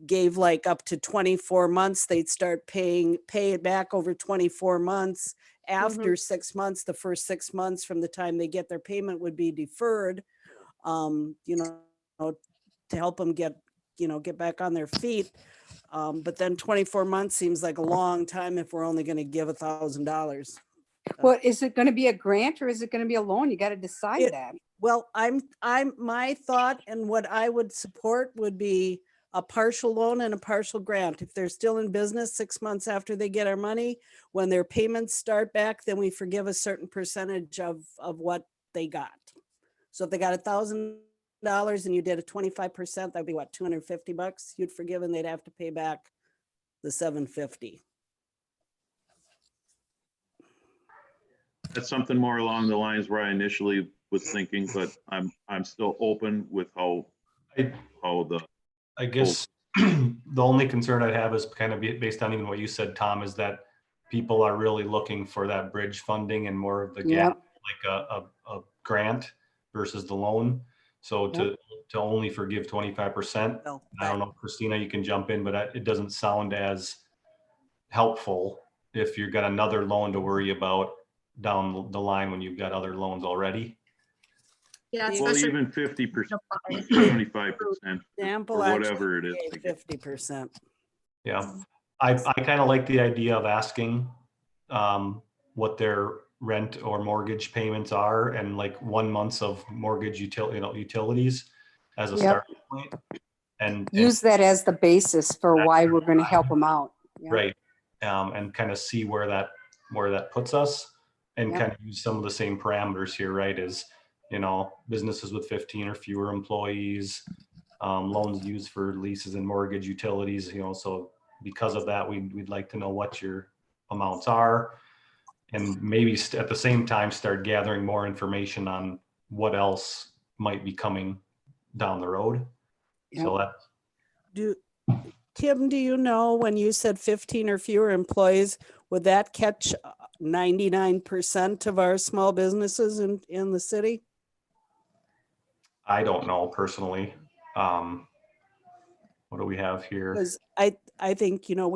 gave like up to 24 months, they'd start pay it back over 24 months. After 6 months, the first 6 months from the time they get their payment would be deferred, to help them get back on their feet. But then 24 months seems like a long time if we're only going to give $1,000. Well, is it going to be a grant or is it going to be a loan? You got to decide that. Well, my thought and what I would support would be a partial loan and a partial grant. If they're still in business 6 months after they get our money, when their payments start back, then we forgive a certain percentage of what they got. So if they got $1,000 and you did a 25%, that'd be what, $250 you'd forgive, and they'd have to pay back the $750. That's something more along the lines where I initially was thinking, but I'm still open with how the, I guess the only concern I'd have is kind of based on even what you said, Tom, is that people are really looking for that bridge funding and more of the gap, like a grant versus the loan. So to only forgive 25%, Well, I don't know, Christina, you can jump in, but it doesn't sound as helpful if you've got another loan to worry about down the line when you've got other loans already. Yeah, well, especially. even 50%, 75%, Example, or whatever it is. 50%. Yeah, I kind of like the idea of asking what their rent or mortgage payments are, and like 1 month of mortgage utilities as a starting point, and use that as the basis for why we're going to help them out. Yeah. right, and kind of see where that puts us, and kind of use some of the same parameters here, right? Is, you know, businesses with 15 or fewer employees, loans used for leases and mortgage utilities, you know, so because of that, we'd like to know what your amounts are, and maybe at the same time start gathering more information on what else might be coming down the road. So that, Tim, do you know, when you said 15 or fewer employees, would that catch 99% of our small businesses in the city? I don't know personally. What do we have here? Because I think, you know,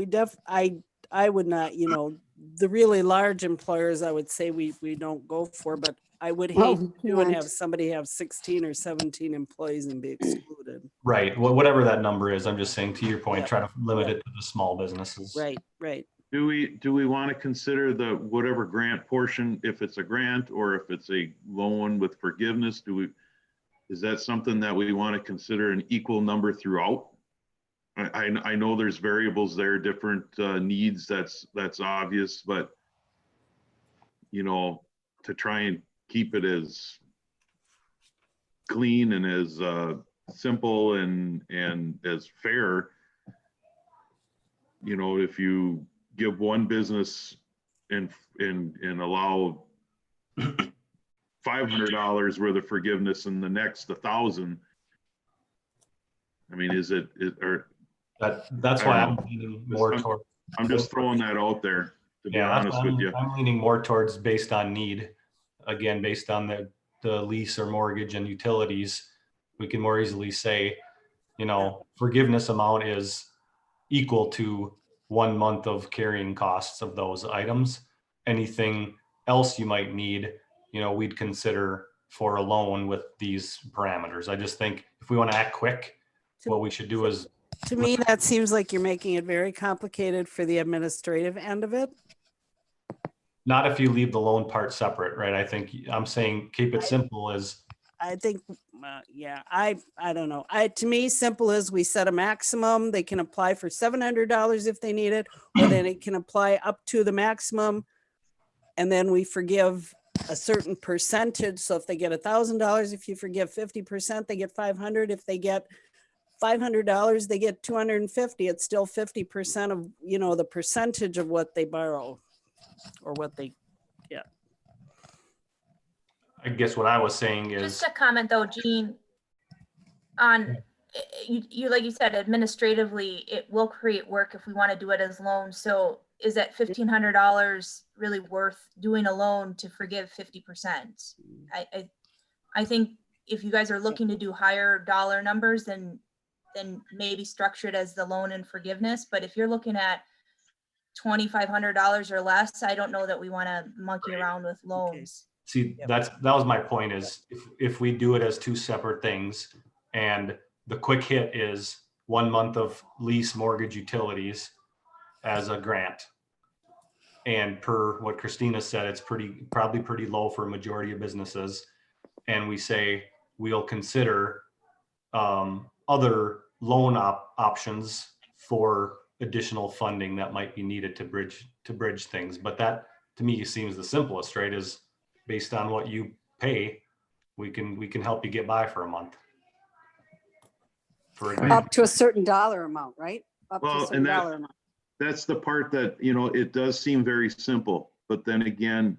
I would not, you know, the really large employers, I would say we don't go for, but I would hate to have somebody have 16 or 17 employees and be excluded. Right. Well, whatever that number is, I'm just saying, to your point, try to limit it to the small businesses. Right. Do we want to consider the whatever grant portion, if it's a grant or if it's a loan with forgiveness, is that something that we want to consider an equal number throughout? I know there's variables there, different needs, that's obvious, but you know, to try and keep it as clean and as simple and as fair, you know, if you give one business and allow $500 worth of forgiveness and the next 1,000, I mean, or that's why I'm leaning more toward. I'm just throwing that out there, to be honest with you. I'm leaning more towards based on need. Again, based on the lease or mortgage and utilities, we can more easily say, you know, forgiveness amount is equal to 1 month of carrying costs of those items. Anything else you might need, you know, we'd consider for a loan with these parameters. I just think if we want to act quick, what we should do is. To me, that seems like you're making it very complicated for the administrative end of it. Not if you leave the loan part separate, right? I think I'm saying keep it simple as. I think, I don't know. To me, simple as we set a maximum. They can apply for $700 if they need it, or then it can apply up to the maximum. And then we forgive a certain percentage. So if they get $1,000, if you forgive 50%, they get 500. If they get $500, they get 250. It's still 50% of, you know, the percentage of what they borrow or what they get. I guess what I was saying is. Just a comment though, Jean, on you like you said, administratively, it will create work if we want to do it as loans. So is that $1,500 really worth doing a loan to forgive 50%? I think if you guys are looking to do higher dollar numbers, then maybe structure it as the loan and forgiveness. But if you're looking at $2,500 or less, I don't know that we want to monkey around with loans. See, that was my point, is if we do it as two separate things, and the quick hit is 1 month of lease, mortgage, utilities as a grant. And per what Christina said, it's probably pretty low for a majority of businesses. and we say, we'll consider other loan options for additional funding that might be needed to bridge things. But that to me seems the simplest, right? Is based on what you pay, we can help you get by for a month. For a grant. Up to a certain dollar amount, right? Up to a Well, certain and dollar amount. that's the part that, you know, it does seem very simple, but then again,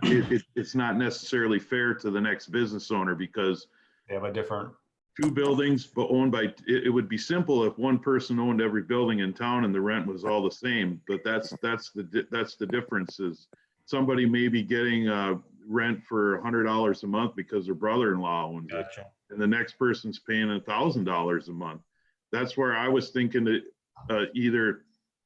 it's not necessarily fair to the next business owner because They have a different. two buildings, but owned by, it would be simple if one person owned every building in town and the rent was all the same. But that's the difference is somebody may be getting rent for $100 a month because their brother-in-law owns it. Gotcha. And the next person's paying $1,000 a month. That's where I was thinking that either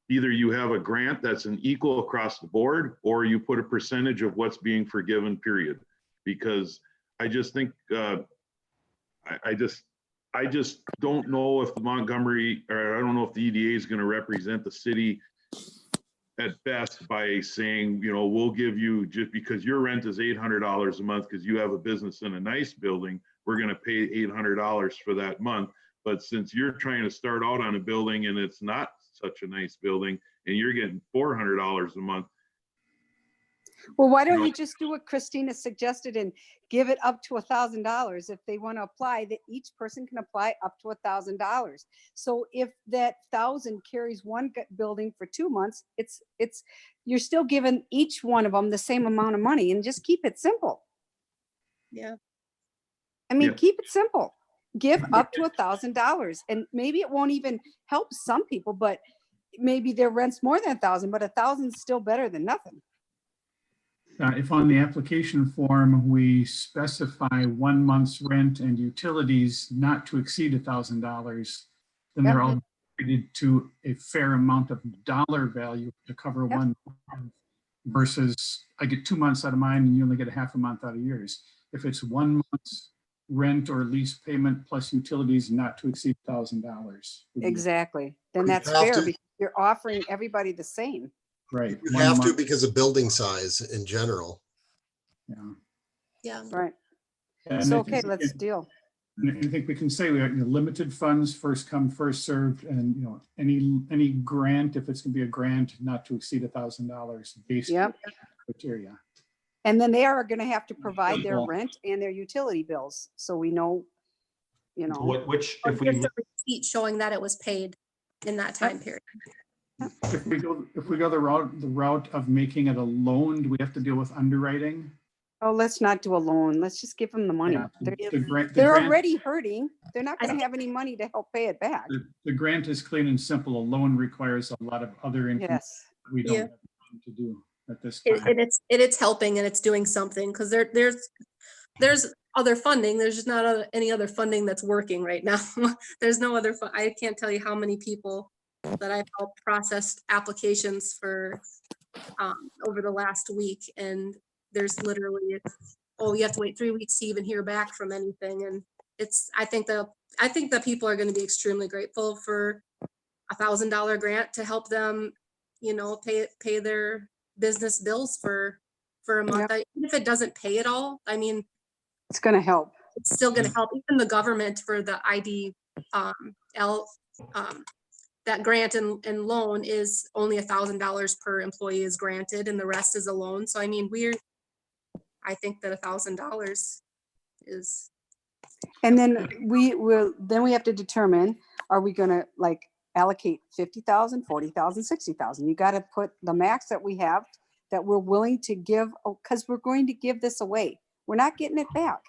you have a grant that's an equal across the board, or you put a percentage of what's being forgiven, period. Because I just think, I just don't know if the Montgomery, or I don't know if the EDA is going to represent the city at best by saying, you know, we'll give you, just because your rent is $800 a month because you have a business in a nice building, we're going to pay $800 for that month. But since you're trying to start out on a building and it's not such a nice building and you're getting $400 a month. Well, why don't you just do what Christina suggested and give it up to $1,000? If they want to apply, that each person can apply up to $1,000. So if that 1,000 carries one building for 2 months, it's you're still giving each one of them the same amount of money, and just keep it simple. Yeah. I mean, Yeah. keep it simple. Give up to $1,000, and maybe it won't even help some people, but maybe their rent's more than 1,000, but 1,000 is still better than nothing. If on the application form, we specify 1 month's rent and utilities not to exceed $1,000, then they're all treated to a fair amount of dollar value to cover 1 month, versus I get 2 months out of mine and you only get a half a month out of yours. If it's 1 month's rent or lease payment plus utilities not to exceed $1,000. Exactly. Then You that's have fair to- because you're offering everybody the same. Right. You 1 have to month, because of building size in general. yeah. Yeah. Right. And So, I okay, think- let's deal. and I think we can say we have limited funds, first come, first served, and any grant, if it's gonna be a grant, not to exceed $1,000 based Yep. on criteria. And then they are going to have to provide their Simple. rent and their utility bills. So we know, Which Or if we just a receipt showing that it was paid in that time period. If we go the route of making it a loan, do we have to deal with underwriting? oh, let's not do a loan. Let's just give them the money. Yeah, the grant, They're already hurting. They're not going to have any money to help pay it back. the grant is clean and simple. A loan requires a lot of other information Yes. we don't Yeah. have time to do at this It, time. and it's helping and it's doing something because there's other funding. There's just not any other funding that's working right now. There's no other. I can't tell you how many people that I've helped process applications for over the last week, and there's literally you have to wait 3 weeks to even hear back from anything. And I think that people are going to be extremely grateful for $1,000 grant to help them, pay their business bills for a month. Even if it doesn't pay it all, I mean, It's going to help. it's still going to help. Even the government for the that grant and loan is only $1,000 per employee is granted, and the rest is a loan. So I mean, I think that $1,000 is. And then we have to determine, are we going to allocate 50,000, 40,000, 60,000? You got to put the max that we have that we're willing to give, because we're going to give this away. We're not getting it back.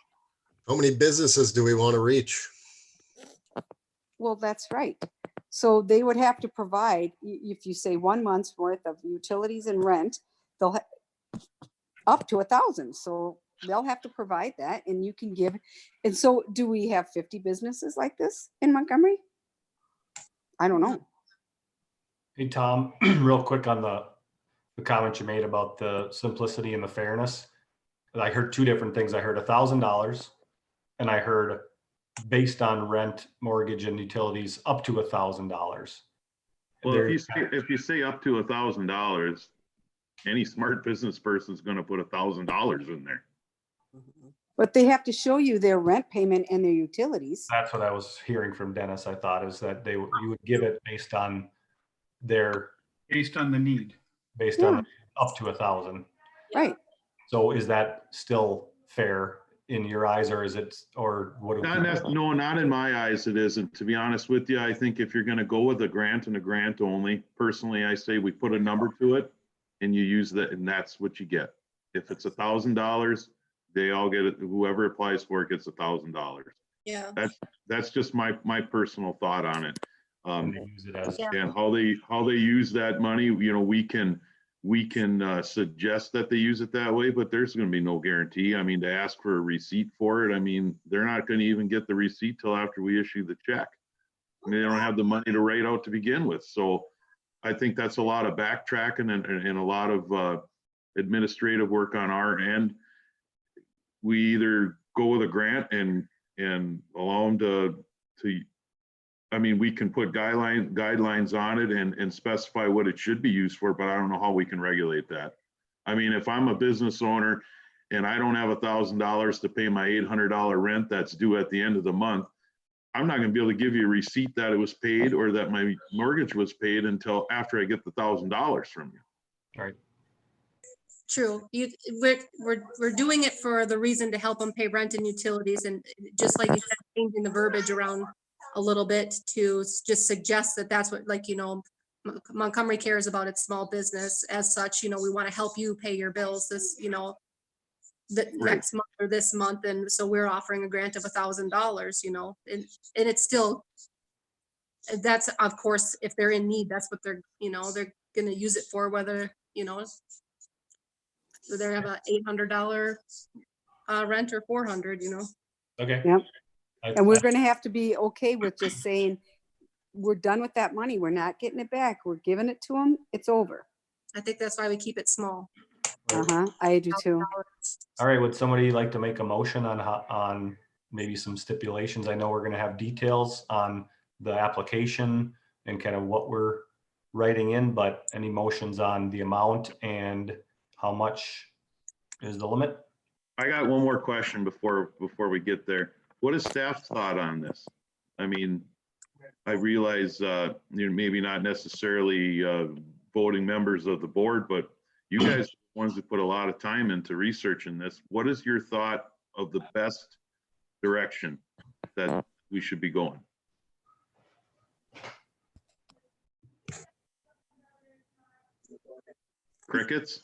How many businesses do we want to reach? Well, that's right. So they would have to provide, if you say 1 month's worth of utilities and rent, they'll up to 1,000. So they'll have to provide that, and you can give. And so do we have 50 businesses like this in Montgomery? I don't know. Hey, Tom, real quick on the comment you made about the simplicity and the fairness. I heard two different things. I heard $1,000, and I heard based on rent, mortgage, and utilities up to $1,000. Well, if you say up to $1,000, any smart business person is going to put $1,000 in there. But they have to show you their rent payment and their utilities. That's what I was hearing from Dennis, I thought, is that you would give it based on their, Based on the need. based on up to 1,000. Right. So is that still fair in your eyes, or is it, or what? No, not in my eyes, it isn't. To be honest with you, I think if you're gonna go with a grant and a grant only, personally, I say we put a number to it and you use that, and that's what you get. If it's $1,000, they all get it. Whoever applies for it gets $1,000. Yeah. That's just my personal thought on it. And they use it as, Yeah. And how they use that money, you know, we can suggest that they use it that way, but there's going to be no guarantee. I mean, to ask for a receipt for it, I mean, they're not going to even get the receipt till after we issue the check. I mean, they don't have the money to write out to begin with. So I think that's a lot of backtracking and a lot of administrative work on our end. We either go with a grant and allow them to I mean, we can put guidelines on it and specify what it should be used for, but I don't know how we can regulate that. I mean, if I'm a business owner and I don't have $1,000 to pay my $800 rent that's due at the end of the month, I'm not going to be able to give you a receipt that it was paid or that my mortgage was paid until after I get the $1,000 from you. right? True. We're doing it for the reason to help them pay rent and utilities, and just like you said, changing the verbiage around a little bit to just suggest that that's what, like, you know, Montgomery cares about its small business as such. You know, we want to help you pay your bills this, you know, the next month or this month, and so we're offering a grant of $1,000. You know, and it's still, that's of course if they're in need, that's what they're, you know, they're gonna use it for, whether, you know, they have a $800 rent or 400, you know. Okay. Yep. And we're going to have to be okay with just saying, we're done with that money. We're not getting it back. We're giving it to them. It's over. I think that's why we keep it small. I do too. All right, would somebody like to make a motion on maybe some stipulations? I know we're going to have details on the application and kind of what we're writing in, but any motions on the amount and how much is the limit? I got one more question before we get there. What is staff's thought on this? I mean, I realize you're maybe not necessarily voting members of the board, but you guys are the ones that put a lot of time into researching this. What is your thought of the best direction that we should be going? Crickets?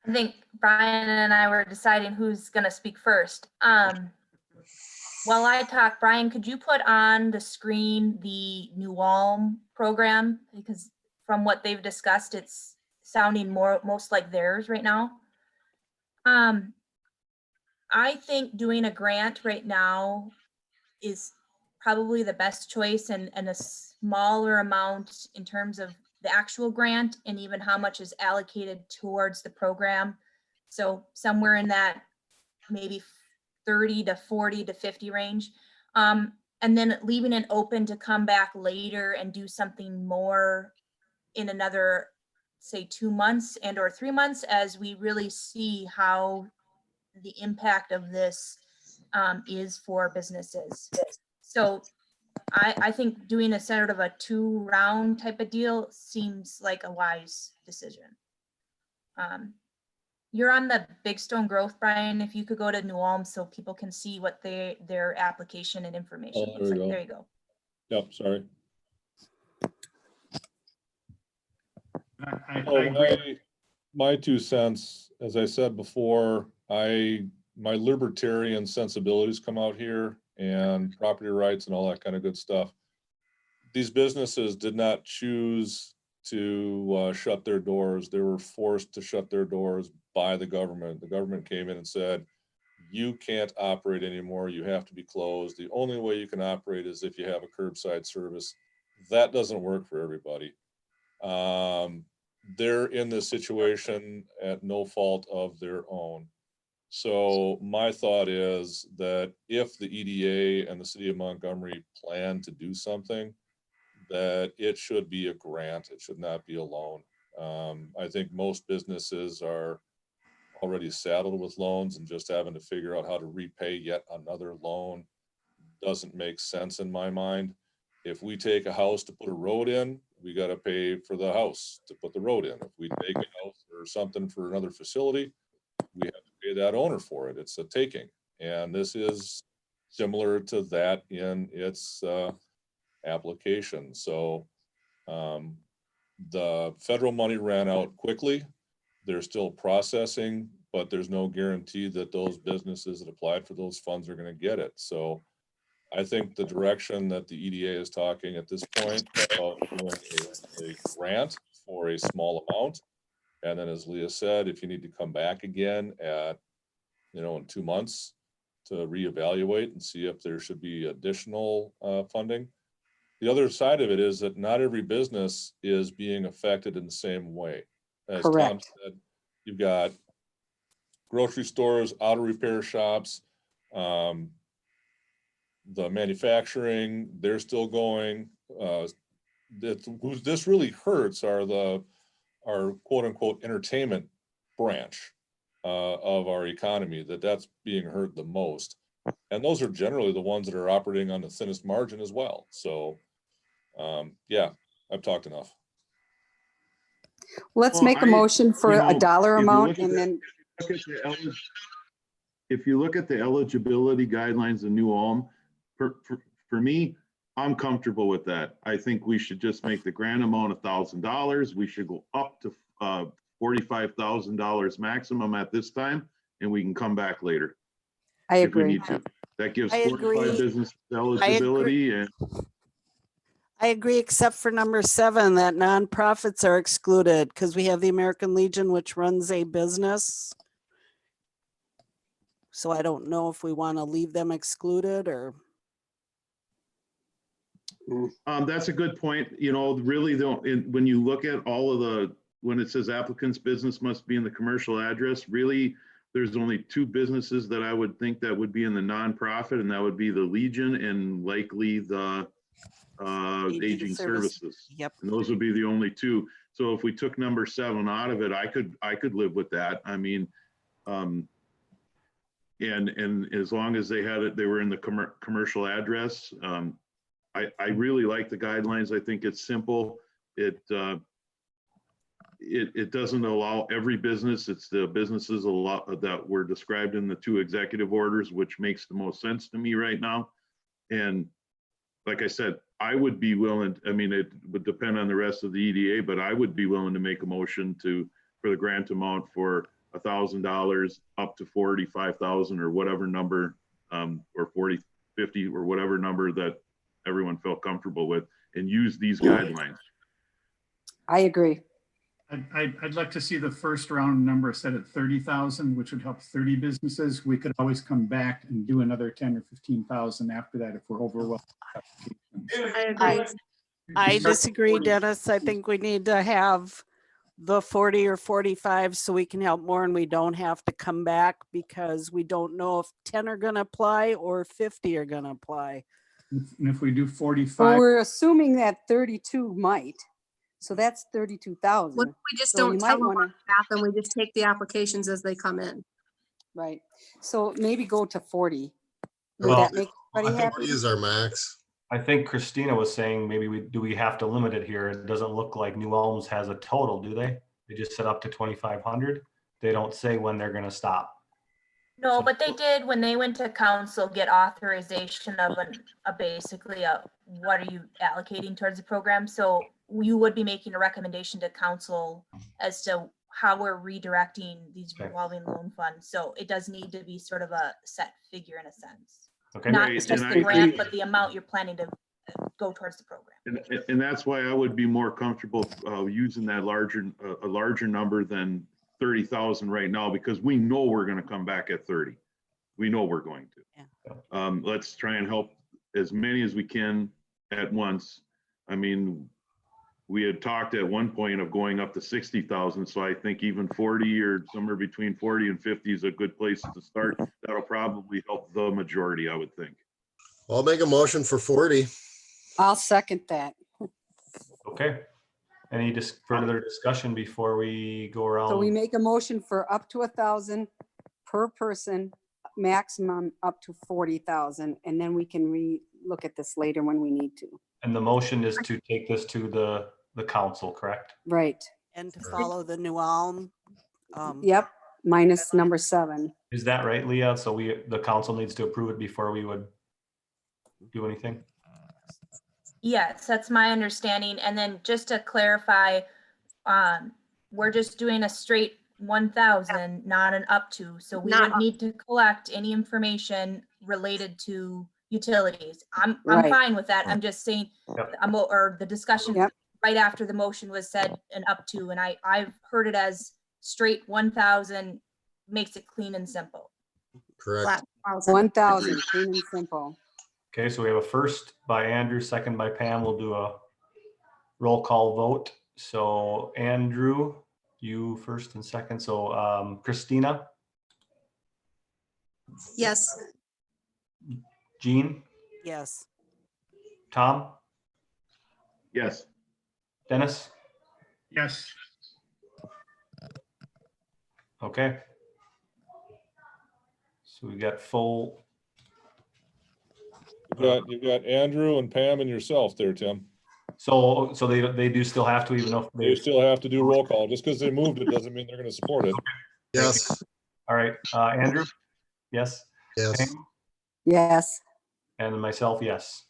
I think Brian and I were deciding who's going to speak first. While I talk, Brian, could you put on the screen the New Ulm program? Because from what they've discussed, it's sounding most like theirs right now. I think doing a grant right now is probably the best choice, and a smaller amount in terms of the actual grant and even how much is allocated towards the program. So somewhere in that maybe 30 to 40 to 50 range. And then leaving it open to come back later and do something more in another, say 2 months and or 3 months, as we really see how the impact of this is for businesses. So I think doing a sort of a 2-round type of deal seems like a wise decision. You're on the Big Stone Growth, Brian. If you could go to New Ulm so people can see what their application and information looks like. There you go. Yep, sorry. I agree. My 2 cents, as I said before, my libertarian sensibilities come out here, and property rights and all that kind of good stuff. These businesses did not choose to shut their doors. They were forced to shut their doors by the government. The government came in and said, you can't operate anymore. You have to be closed. The only way you can operate is if you have a curbside service. That doesn't work for everybody. They're in this situation at no fault of their own. So my thought is that if the EDA and the city of Montgomery plan to do something, that it should be a grant. It should not be a loan. I think most businesses are already saddled with loans and just having to figure out how to repay yet another loan doesn't make sense in my mind. If we take a house to put a road in, we got to pay for the house to put the road in. If we take a house or something for another facility, we have to pay that owner for it. It's a taking. And this is similar to that in its application. So the federal money ran out quickly. They're still processing, but there's no guarantee that those businesses that applied for those funds are going to get it. So I think the direction that the EDA is talking at this point about doing a grant for a small amount. And then as Leah said, if you need to come back again at, in 2 months to reevaluate and see if there should be additional funding. The other side of it is that not every business is being affected in the same way. As Tom Correct. said, you've got grocery stores, auto repair shops, the manufacturing, they're still going. This really hurts our quote unquote entertainment branch of our economy, that's being hurt the most. And those are generally the ones that are operating on the thinnest margin as well. So yeah, I've talked enough. Let's Well, make a motion for a dollar if you amount look at and then, if you look at the eligibility guidelines in New Ulm, for me, I'm comfortable with that. I think we should just make the grant amount $1,000. We should go up to $45,000 maximum at this time, and we can come back later. I If we agree. need to. That gives I 45 agree. business eligibility and I agree, except for number 7, that nonprofits are excluded because we have the American Legion, which runs a business. So I don't know if we want to leave them excluded or. that's a good point. Really when you look at all of when it says applicant's business must be in the commercial address, really, there's only 2 businesses that I would think that would be in the nonprofit, and that would be the Legion and likely the aging services. Yep. And those would be the only 2. So if we took number 7 out of it, I could live with that. I mean, and as long as they were in the commercial address. I really like the guidelines. I think it's simple. It doesn't allow every business. It's the businesses that were described in the 2 executive orders, which makes the most sense to me right now. And like I said, I would be willing, I mean, it would depend on the rest of the EDA, but I would be willing to make a motion for the grant amount for $1,000 up to 45,000 or whatever number, or 40, 50 or whatever number that everyone felt comfortable with, and use these guidelines. I agree. I'd like to see the first round number set at 30,000, which would help 30 businesses. We could always come back and do another 10 or 15,000 after that if we're overwhelmed. I disagree, Dennis. I think we need to have the 40 or 45 so we can help more and we don't have to come back because we don't know if 10 are going to apply or 50 are going to apply. And if we do Well, 45, we're assuming that 32 might. So that's 32,000. What if we just So don't you tell might them wanna- what happened, we just take the applications as they come in? Right. So maybe go to 40. Would Well, that make I everybody think happy? 40 is our max. I think Christina was saying maybe we have to limit it here. It doesn't look like New Ulm's has a total, do they? They just set up to 2,500. They don't say when they're going to stop. No, but they did, when they went to council, get authorization of basically what are you allocating towards the program? So you would be making a recommendation to council as to how we're redirecting these Okay. revolving loan funds. So it does need to be sort of a set figure in a sense. Okay. Not Right, just and the I grant, think- but the amount you're planning to go towards the program. And that's why I would be more comfortable using that a larger number than 30,000 right now, because we know we're going to come back at 30. We know we're going to. Yeah. Let's try and help as many as we can at once. I mean, we had talked at one point of going up to 60,000. So I think even 40 or somewhere between 40 and 50 is a good place to start. That'll probably help the majority, I would think. I'll make a motion for 40. I'll second that. Okay. Any further discussion before we go around? So we make a motion for up to 1,000 per person, maximum up to 40,000, and then we can look at this later when we need to. And the motion is to take this to the council, correct? Right. And to follow the New Ulm. Yep, minus number 7. Is that right, Leah? So the council needs to approve it before we would do anything? Yes, that's my understanding. And then just to clarify, we're just doing a straight 1,000, not an up to. So we Not wouldn't up. need to collect any information related to utilities. I'm Right. fine with that. I'm just saying, Yep. or the discussion Yep. right after the motion was said an up to, and I've heard it as straight 1,000 makes it clean and simple. Correct. Flat 1,000. 1,000, clean and simple. Okay, so we have a first by Andrew, second by Pam. We'll do a roll call vote. So Andrew, you first and second. So Christina, Yes. Jean, Yes. Tom, Yes. Dennis. Yes. Okay. So we got full. You got Andrew and Pam and yourself there, Tim. So they do still have to, even if You they. still have to do roll call. Just because they moved it doesn't mean they're going to support it. Yes. All right, Andrew. Yes. Yes. Pam? Yes. And myself, yes.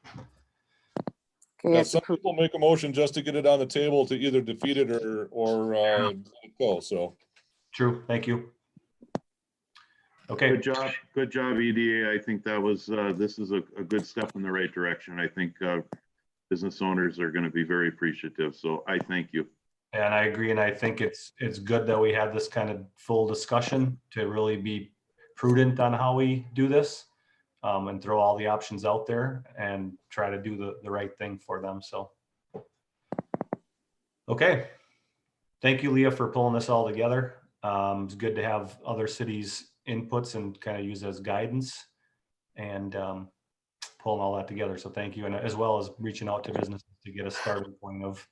Okay, Yeah, it's some approved. people make a motion just to get it on the table to either defeat it or let it go. So True. Thank you. Okay. Good job, EDA. I think that was, this is a good step in the right direction. I think business owners are going to be very appreciative. So I thank you. And I agree. And I think it's good that we had this kind of full discussion to really be prudent on how we do this, and throw all the options out there and try to do the right thing for them. So, okay. Thank you, Leah, for pulling this all together. It's good to have other cities' inputs and kind of use as guidance and pulling all that together. So thank you. And as well as reaching out to businesses to get a starting point of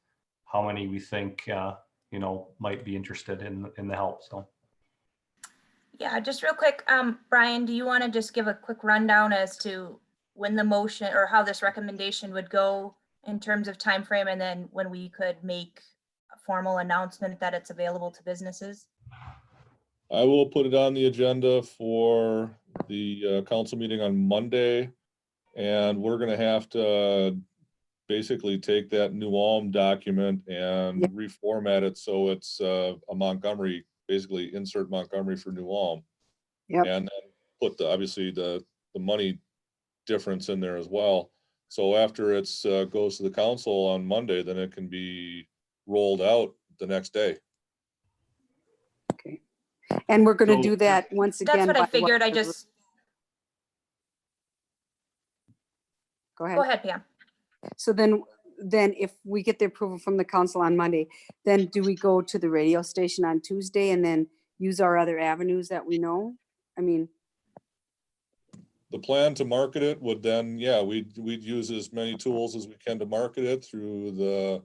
how many we think, might be interested in the help. So. Yeah, just real quick, Brian, do you want to just give a quick rundown as to when the motion or how this recommendation would go in terms of time frame, and then when we could make a formal announcement that it's available to businesses? I will put it on the agenda for the council meeting on Monday. And we're going to have to basically take that New Ulm document and reformat it so it's a Montgomery, basically insert Montgomery for New Ulm. Yep. And then put obviously the money difference in there as well. So after it's goes to the council on Monday, then it can be rolled out the next day. Okay. And we're going to So- do that once again. That's what I by figured. I just, Go ahead. go ahead, Pam. So then if we get the approval from the council on Monday, then do we go to the radio station on Tuesday and then use our other avenues that we know? I mean, The plan to market it would then, we'd use as many tools as we can to market it through the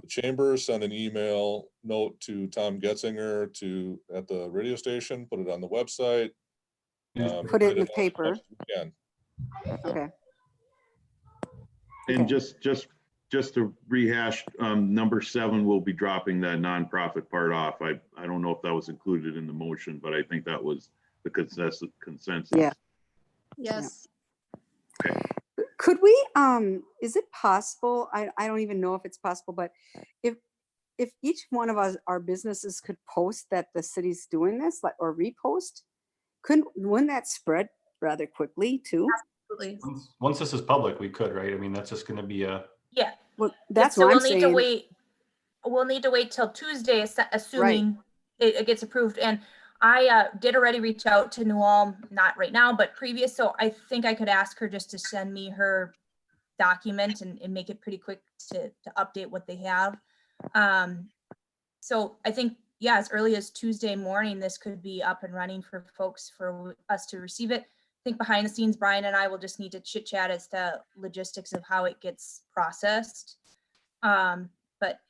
chamber, send an email note to Tom Getzinger at the radio station, put it on the website. Put it in get the out as paper. much as we can. okay. And Okay. just to rehash, number 7 will be dropping that nonprofit part off. I don't know if that was included in the motion, but I think that was the consensus. Yeah. Yes. Could we, is it possible, I don't even know if it's possible, but if each one of us, our businesses could post that the city's doing this, like, or repost, wouldn't that spread rather quickly too? Absolutely. Once this is public, we could, right? I mean, that's just going to be Yeah. Well, that's So what I'm we'll need to saying. wait. We'll need to wait till Tuesday, assuming it gets approved. And I did already reach out to New Ulm, not right now, but previous. So I think I could ask her just to send me her document and make it pretty quick to update what they have. So I think, as early as Tuesday morning, this could be up and running for folks, for us to receive it. I think behind the scenes, Brian and I will just need to chit chat as to logistics of how it gets processed. But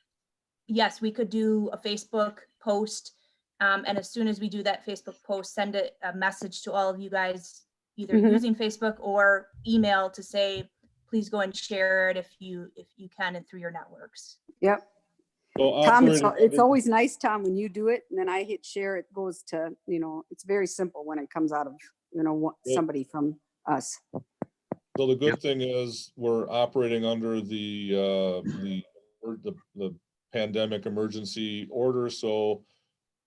yes, we could do a Facebook post. And as soon as we do that Facebook post, send a message to all of you guys, either Mhm. using Facebook or email to say, please go and share it if you can and through your networks. Yep. So Tom, operating it's under- always nice, Tom, when you do it and then I hit share, it goes to, it's very simple when it comes out of, somebody from us. So the good thing is we're operating under the pandemic emergency order, so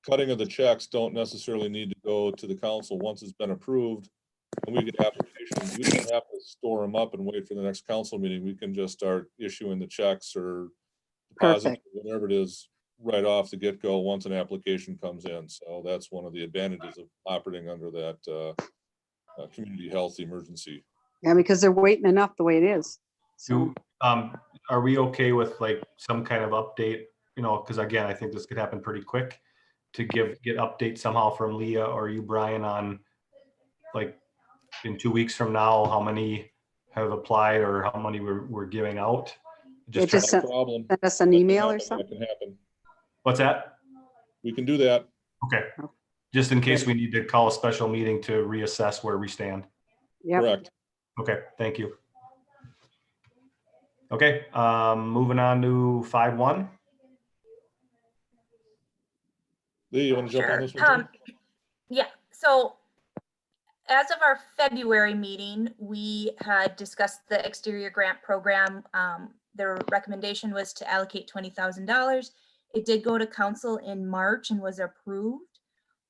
cutting of the checks don't necessarily need to go to the council once it's been approved. And we get applications, we don't have to store them up and wait for the next council meeting. We can just start issuing the checks or deposits, Perfect. whatever it is, right off the get-go once an application comes in. So that's one of the advantages of operating under that community health emergency. Yeah, because they're waiting enough the way it is. So, Are we okay with like some kind of update? Because again, I think this could happen pretty quick, to get updates somehow from Leah or you, Brian, on like in 2 weeks from now, how many have applied or how many we're giving out. Yeah, try- just No problem. send us an That can email or happen, something. That can happen. What's that? We can do that. Okay. Just in case we need to call a special meeting to reassess where we stand. Yep. Correct. Okay, thank you. Okay, moving on to 5.1. Lee, you want to jump on Sure. this one? Too? Yeah, so as of our February meeting, we had discussed the exterior grant program. Their recommendation was to allocate $20,000. It did go to council in March and was approved.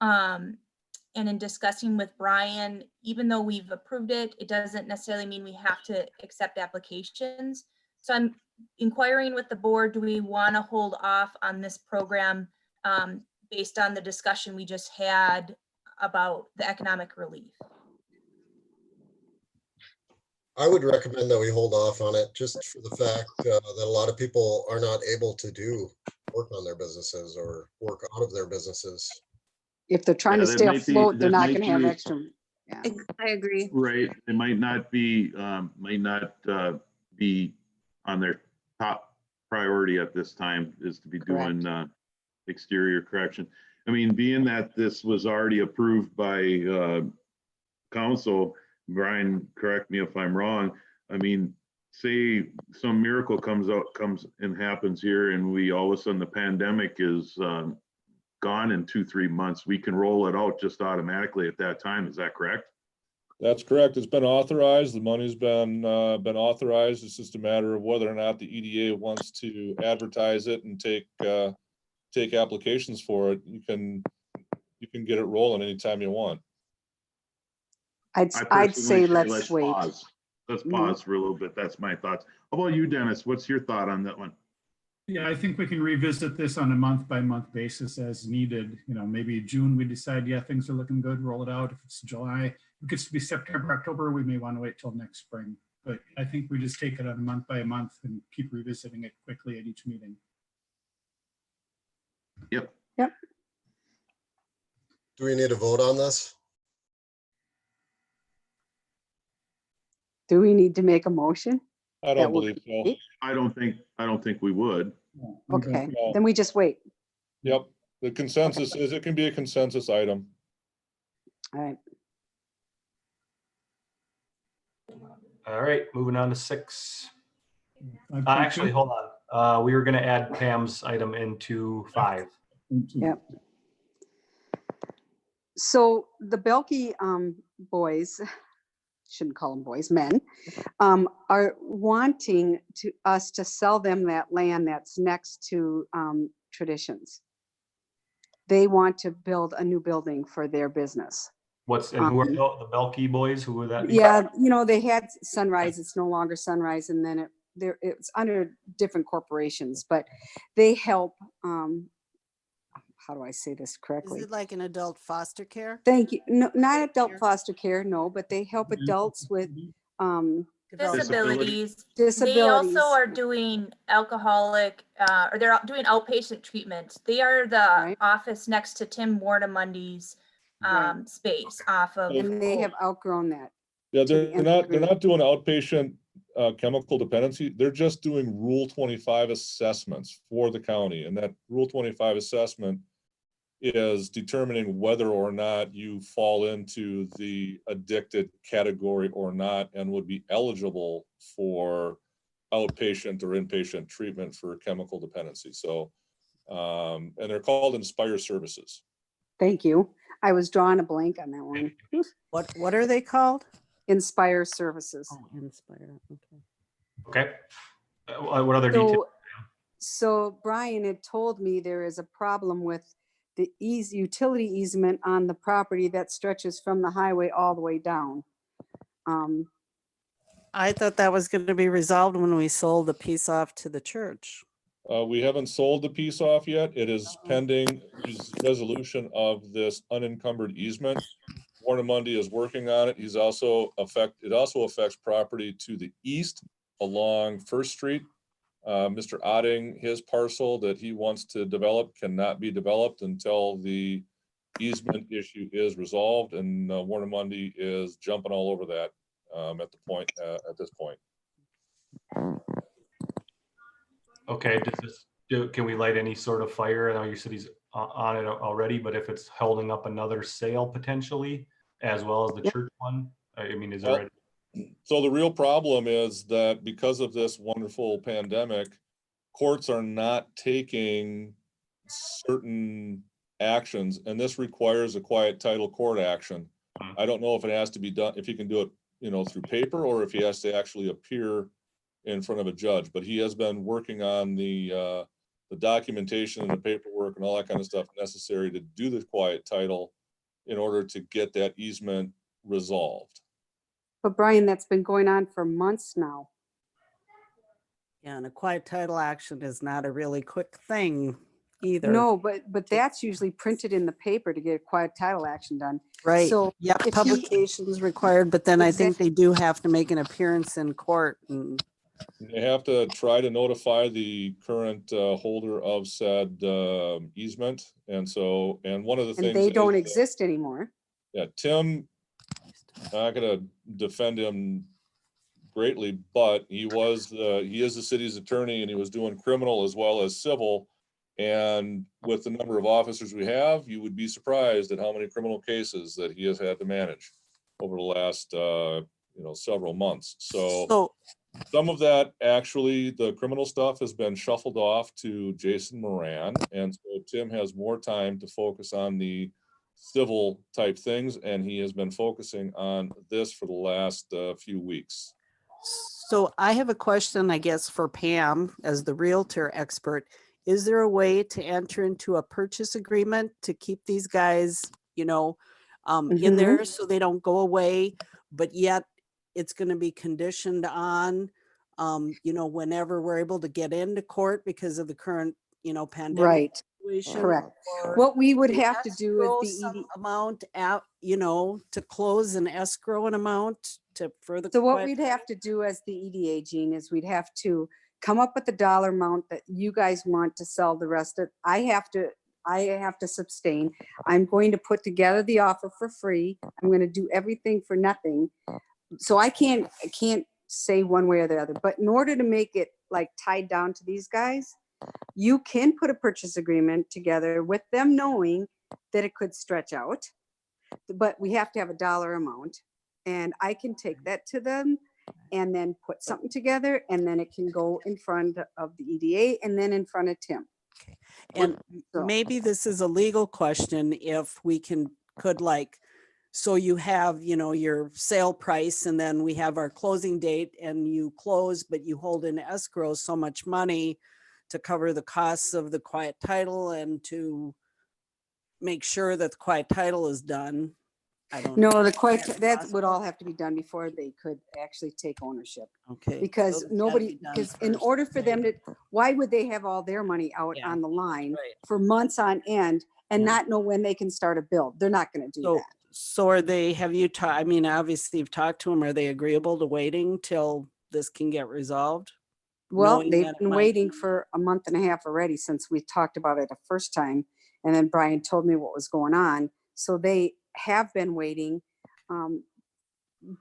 And in discussing with Brian, even though we've approved it, it doesn't necessarily mean we have to accept applications. So I'm inquiring with the board, do we want to hold off on this program based on the discussion we just had about the economic relief? I would recommend that we hold off on it just for the fact that a lot of people are not able to do work on their businesses or work out of their businesses. If they're trying Yeah, to that stay might be- afloat, they're that not might going to have be- extra. Yeah. I agree. Right, it might not be on their top priority at this time, is to be doing exterior correction. I mean, being that this was already approved by council, Brian, correct me if I'm wrong. I mean, say some miracle comes and happens here, and we all of a sudden the pandemic is gone in 2-3 months, we can roll it out just automatically at that time. Is that correct? That's correct. It's been authorized. The money's been authorized. It's just a matter of whether or not the EDA wants to advertise it and take applications for it. You can get it rolling anytime you want. I'd personally say let's wait. pause. Let's Mhm. pause for a little bit. That's my thoughts. How about you, Dennis? What's your thought on that one? Yeah, I think we can revisit this on a month-by-month basis as needed. Maybe June, we decide, yeah, things are looking good, roll it out. If it's July, if it gets to be September, October, we may want to wait till next spring. But I think we just take it on a month-by-month and keep revisiting it quickly at each meeting. Yep. Yep. Do we need to vote on this? Do we need to make a motion? I That don't will believe so. be- I don't think we would. Okay, No. then we just wait. Yep. The consensus is it can be a consensus item. All right. All right, moving on to 6. 5.2. Actually, hold on. We were going to add Pam's item into 5. Yep. So the Belkey boys, shouldn't call them boys, men, are wanting us to sell them that land that's next to Traditions. They want to build a new building for their business. Who are the Belkey boys? Who would that be? Yeah, they had Sunrise. It's no longer Sunrise, and then it's under different corporations, but they help. How do I say this correctly? Is it like an adult foster care? Thank you. No, not adult foster care, no, but they help adults with Disabilities. They disabilities. also are doing alcoholic, or they're doing outpatient treatment. They are the Right. office next to Tim Warnamundy's Right. space off of. And they have outgrown that. Yeah, To the they're nth not degree. doing outpatient chemical dependency, they're just doing Rule 25 assessments for the county. And that Rule 25 assessment is determining whether or not you fall into the addicted category or not, and would be eligible for outpatient or inpatient treatment for chemical dependency. So, and they're called Inspire Services. Thank you. I was drawing a blank on that one. What are they called? Inspire Services. Oh, Inspire, okay. Okay. What other details? So Brian had told me there is a problem with the utility easement on the property that stretches from the highway all the way down. I thought that was going to be resolved when we sold the piece off to the church. We haven't sold the piece off yet. It is pending resolution of this unencumbered easement. Warren Mundy is working on it. It also affects property to the east along First Street. Mr. Otting, his parcel that he wants to develop cannot be developed until the easement issue is resolved, and Warren Mundy is jumping all over that at this point. Okay, can we light any sort of fire? I know you said he's on it already, but if it's holding up another sale potentially, as well as the church one, I mean, is there? So the real problem is that because of this wonderful pandemic, courts are not taking certain actions, and this requires a quiet title court action. I don't know if it has to be done, if he can do it, through paper, or if he has to actually appear in front of a judge. But he has been working on the documentation and the paperwork and all that kind of stuff necessary to do the quiet title in order to get that easement resolved. But Brian, that's been going on for months now. Yeah, and a quiet title action is not a really quick thing either. No, but that's usually printed in the paper to get a quiet title action done. Right. So yeah, if publication is required, but then I think they do have to make an appearance in court. And they have to try to notify the current holder of said easement. And one of the things. And they don't exist anymore. Yeah, Tim, I'm not going to defend him greatly, but he is the city's attorney, and he was doing criminal as well as civil. And with the number of officers we have, you would be surprised at how many criminal cases that he has had to manage over the last, several months. So some of that, actually, the criminal stuff has been shuffled off to Jason Moran. And so Tim has more time to focus on the civil type things, and he has been focusing on this for the last few weeks. So I have a question, I guess, for Pam as the realtor expert. Is there a way to enter into a purchase agreement to keep these guys, in there so they don't go away, but yet it's going to be conditioned on, whenever we're able to get into court because of the current, pandemic. Right. Situation? Correct. Or What we would have to do escrow is some amount out, to close an escrow an amount to further. So what we'd have to do as the EDA, Gene, is we'd have to come up with the dollar amount that you guys want to sell the rest of. I have to sustain. I'm going to put together the offer for free. I'm going to do everything for nothing. So I can't say one way or the other, but in order to make it like tied down to these guys, you can put a purchase agreement together with them knowing that it could stretch out, but we have to have a dollar amount, and I can take that to them and then put something together, and then it can go in front of the EDA and then in front of Tim. And maybe this is a legal question, if we could so you have, your sale price, and then we have our closing date, and you close, but you hold in escrow so much money to cover the costs of the quiet title and to make sure that the quiet title is done. I don't know. No, that would all have to be done before they could actually take ownership. Okay. Because So it's gotta be done because in first, order for right? them to, why would they have all their money out Yeah. on the line Right. for months on end and Yeah. not know when they can start a build? They're not going to do that. So are they, obviously you've talked to them, are they agreeable to waiting till this can get resolved? Well, knowing they've that it been might waiting be- for a month and a half already since we talked about it the first time. And then Brian told me what was going on. So they have been waiting.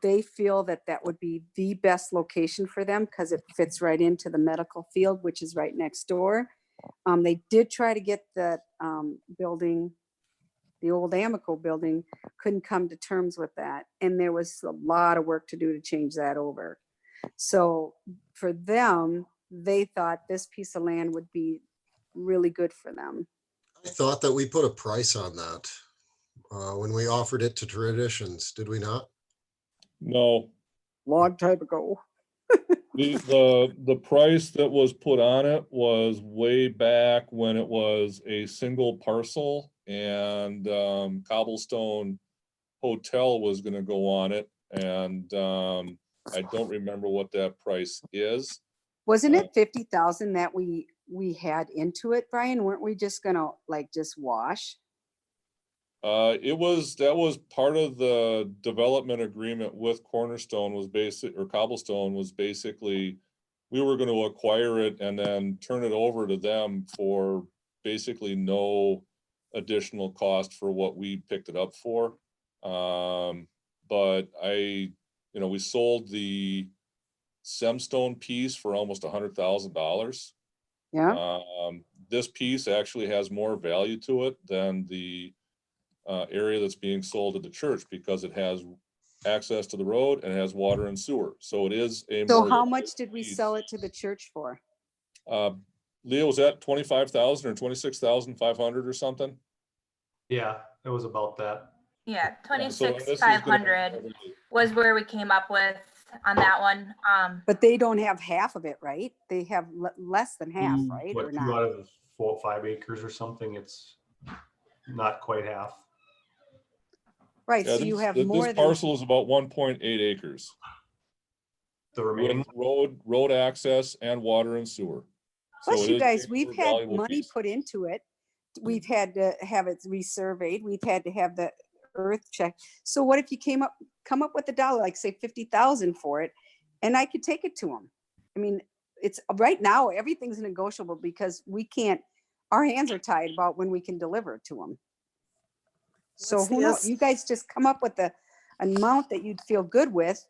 they feel that that would be the best location for them because it fits right into the medical field, which is right next door. They did try to get the building, the old Amico building, couldn't come to terms with that. And there was a lot of work to do to change that over. So for them, they thought this piece of land would be really good for them. I thought that we put a price on that when we offered it to Traditions, did we not? No, Long time ago. the price that was put on it was way back when it was a single parcel and Cobblestone Hotel was gonna go on it. And I don't remember what that price is. Wasn't it 50,000 that we had into it, Brian? Weren't we just gonna like just wash? That was part of the development agreement with Cornerstone was basic, or Cobblestone was basically, we were gonna acquire it and then turn it over to them for basically no additional cost for what we picked it up for. But we sold the Semstone piece for almost $100,000. Yeah. This piece actually has more value to it than the area that's being sold at the church because it has access to the road and it has water and sewer. So it is a. So more how robust much did we piece. sell it to the church for? Leah, was that 25,000 or 26,500 or something? Yeah, it was about that. Yeah, So this is 26,500 was where we came up with on that one. But they don't have half of it, right? They have less than half, right? Or What, 2 not? out of 4 or 5 acres or something? It's not quite half. Right, Yeah, so you have this more than, parcel is about 1.8 acres. The remaining, With road access and water and sewer. So plus it you is guys, a we've more had valuable money piece. put into it. We've had to have it resurveyed. We've had to have the earth check. So what if you come up with a dollar, like say 50,000 for it, and I could take it to them? I mean, it's right now, everything's negotiable because we can't, our hands are tied about when we can deliver it to them. So What's who the knows? You guys just come up with the amount that you'd feel good with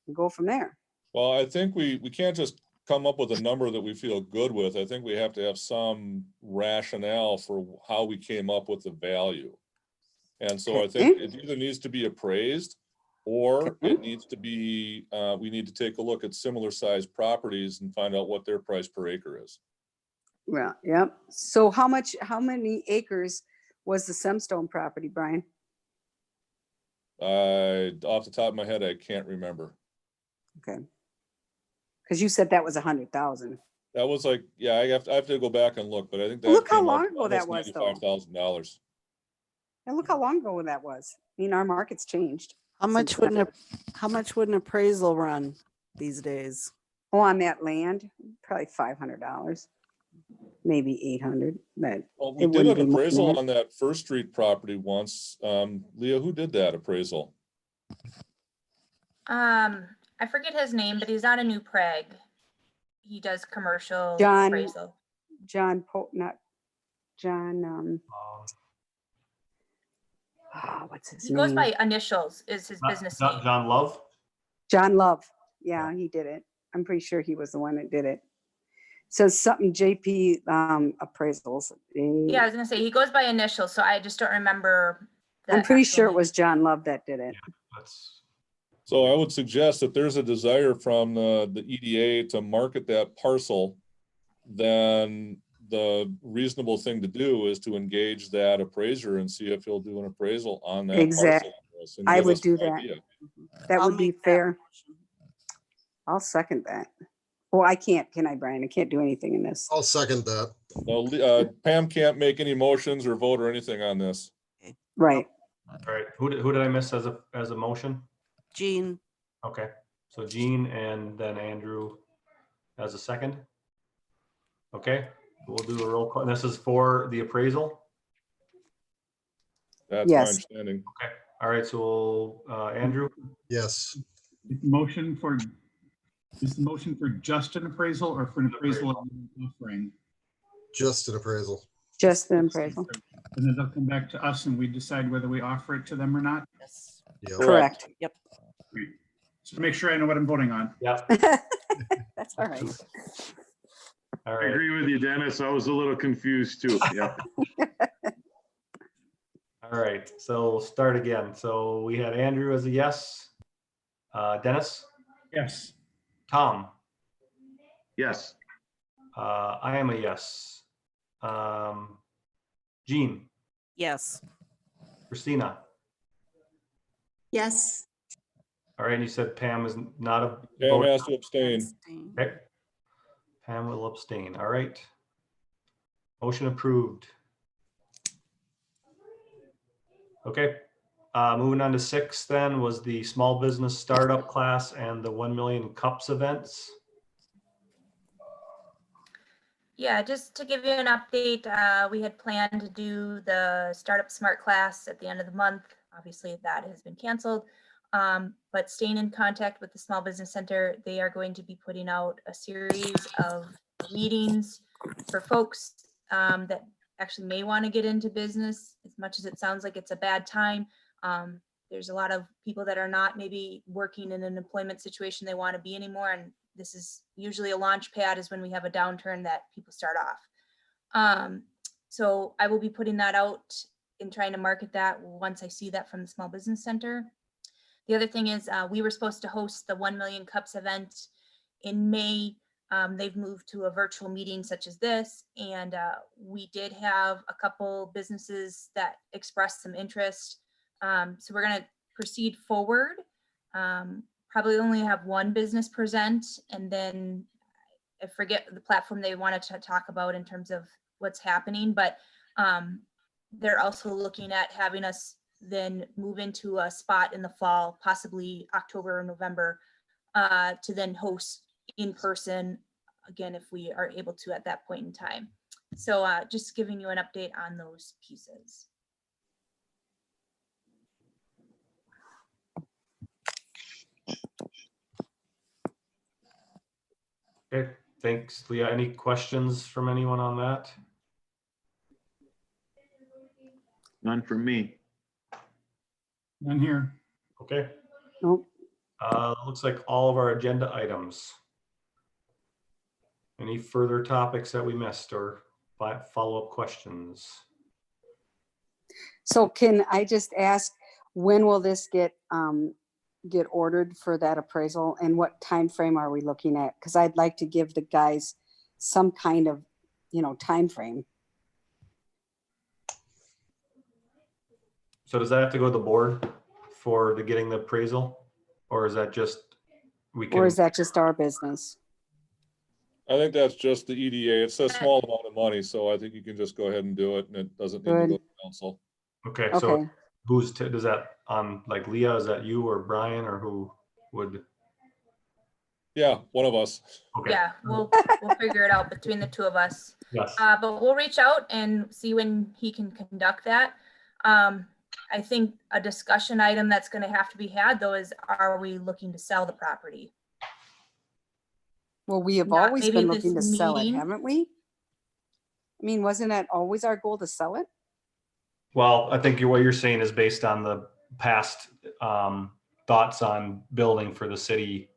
and go from there. Well, I think we can't just come up with a number that we feel good with. I think we have to have some rationale for how we came up with the value. And so I think it either needs to be appraised or it needs to be, we need to take a look at similar sized properties and find out what their price per acre is. Well, yep. So how many acres was the Semstone property, Brian? Off the top of my head, I can't remember. Okay. Because you said that was 100,000. That was like, yeah, I have to go back and look, but I think that. Look how came up long ago that almost was, though. $95,000. And look how long ago that was. I mean, our market's changed. How much since then. would an appraisal run these days? Oh, on that land, probably $500, maybe 800. But Well, we it did wouldn't an be more than appraisal that. on that First Street property once. Leah, who did that appraisal? I forget his name, but he's out of New Prague. He does commercial John- appraisal. What's his He name? goes by initials is his business name. John Love. John Love. Yeah, he did it. I'm pretty sure he was the one that did it. Says something JP appraisals. Yeah, I was gonna say he goes by initials, so I just don't remember. I'm that pretty actual sure it name. was John Love that did it. That's So I would suggest that there's a desire from the EDA to market that parcel, then the reasonable thing to do is to engage that appraiser and see if he'll do an appraisal on that Exact- parcel. and I give would us do an that. idea. That I'll would be make that fair. motion. I'll second that. Well, I can't, can I, Brian? I can't do anything in this. I'll second that. No, Pam can't make any motions or vote or anything on this. Right. all right. Who did I miss as a motion? Jean, Okay, so Gene and then Andrew as a second. Okay, we'll do a roll call. This is for the appraisal. That's my Yes. understanding. Okay, all right, so Andrew, Yes. Is the motion for just an appraisal or for an appraisal of the offering? Just an appraisal. Just an appraisal. And then they'll come back to us and we decide whether we offer it to them or not. yes. Yeah. Correct. Yep. So to make sure I know what I'm voting on. Yep. That's all right. All I right. agree with you, Dennis. I was a little confused too. Yeah. All right. So we'll start again. So we had Andrew as a yes. Dennis, Yes. Tom, Yes. I am a yes. Jean, Yes. Christina. Yes. All right. And you said Pam is not a Pam vote. has to abstain. Okay. Pam will abstain. All right. Motion approved. Okay. Moving on to 6 then was the small business startup class and the 1 million cups events. Yeah, just to give you an update, we had planned to do the Startup Smart class at the end of the month. Obviously, that has been canceled. But staying in contact with the Small Business Center, they are going to be putting out a series of meetings for folks that actually may want to get into business. As much as it sounds like it's a bad time, there's a lot of people that are not maybe working in an employment situation they want to be anymore, and this is usually a launch pad is when we have a downturn that people start off. So I will be putting that out and trying to market that once I see that from the Small Business Center. The other thing is we were supposed to host the 1 Million Cups event in May. They've moved to a virtual meeting such as this, and we did have a couple businesses that expressed some interest. So we're going to proceed forward. Probably only have one business present, and then I forget the platform they wanted to talk about in terms of what's happening, but they're also looking at having us then move into a spot in the fall, possibly October or November, to then host in person again if we are able to at that point in time. So just giving you an update on those pieces. Okay, thanks, Leah. Any questions from anyone on that? None from me. None here. Okay. Nope. Looks like all of our agenda items. Any further topics that we missed or follow-up questions? So can I just ask, when will this get ordered for that appraisal, and what time frame are we looking at? Because I'd like to give the guys some kind of, time frame. So does that have to go to the board for getting the appraisal, or is that just Or is that just our business? I think that's just the EDA. It's a small amount of money, so I think you can just go ahead and do it, and it doesn't need to go to council. Okay, so Okay, who's does that on, like Leah? Is that you or Brian, or who would? Yeah, one of us. Okay. Yeah, we'll figure it out between the two of us. Yes. But we'll reach out and see when he can conduct that. I think a discussion item that's going to have to be had though is, are we looking to sell the property? well, we have Not always maybe been this looking to sell it, meeting. haven't we? I mean, wasn't that always our goal to sell it? Well, I think what you're saying is based on the past thoughts on building for the city,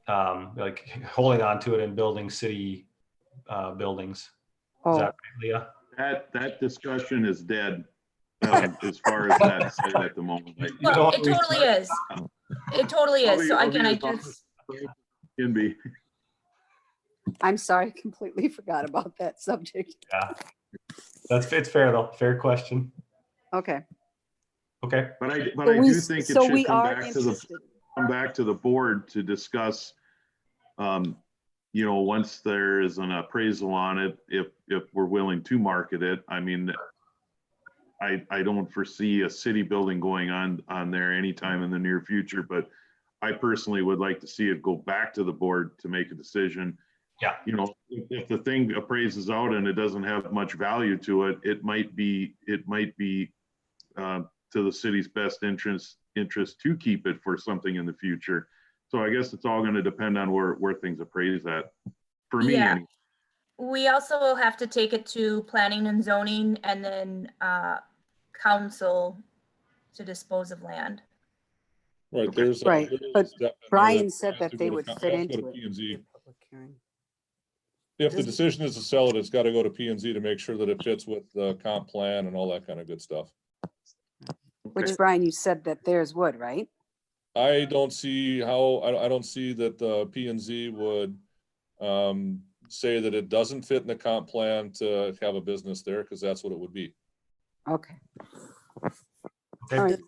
like holding on to it and building city buildings. Is Oh, that right, Leah? That discussion is dead as far as that site at the moment. Well, it totally is. It totally is. So again, I just, Can be. I'm sorry, I completely forgot about that subject. Yeah. It's fair though. Fair question. Okay. Okay. But I But do think it so should we come are back to interested. the board to discuss, once there is an appraisal on it, if we're willing to market it. I mean, I don't foresee a city building going on there anytime in the near future, but I personally would like to see it go back to the board to make a decision. Yeah. If the thing appraises out and it doesn't have much value to it, it might be to the city's best interest to keep it for something in the future. So I guess it's all going to depend on where things appraise at. For me, Yeah. anyway. we also will have to take it to planning and zoning and then council to dispose of land. Right, there's. Right, there's a but step in there Brian that said has that to they go to would co- fit has to go into to it. P and Be Z. a public hearing. If the Does- decision is to sell it, it's got to go to P and Z to make sure that it fits with the comp plan and all that kind of good stuff. Which Okay. Brian, you said that theirs would, right? I don't see how, I don't see that the P and Z would say that it doesn't fit in the comp plan to have a business there, because that's what it would be. Okay. Okay. All right.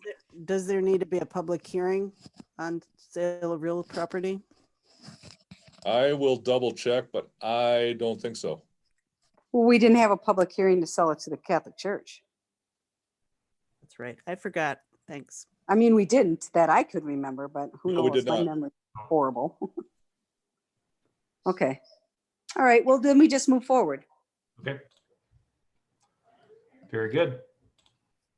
Does there need to be a public hearing on sale of real property? I will double check, but I don't think so. Well, we didn't have a public hearing to sell it to the Catholic Church. That's right. I forgot. Thanks. I mean, we didn't, that I could remember, but who No, we knows? did My not. memory's horrible. Okay. All right. Well, then we just move forward. Okay. Very good.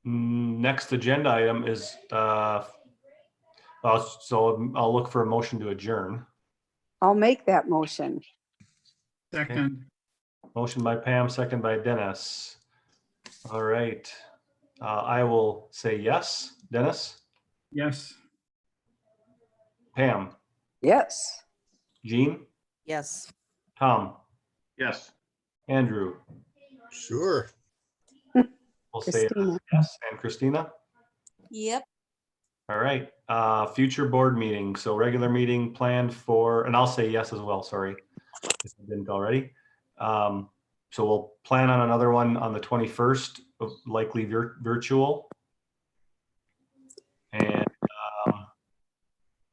Next agenda item is, so I'll look for a motion to adjourn. I'll make that motion. Second, Motion by Pam, second by Dennis. All right. I will say yes. Dennis, yes. Pam, Yes. Jean, Yes. Tom, Yes. Andrew. Sure. We'll say Christina. yes. And Christina. Yep. All right. Future board meeting. So regular meeting planned for, and I'll say yes as well. Sorry, if I didn't already. So we'll plan on another one on the 21st, likely virtual. And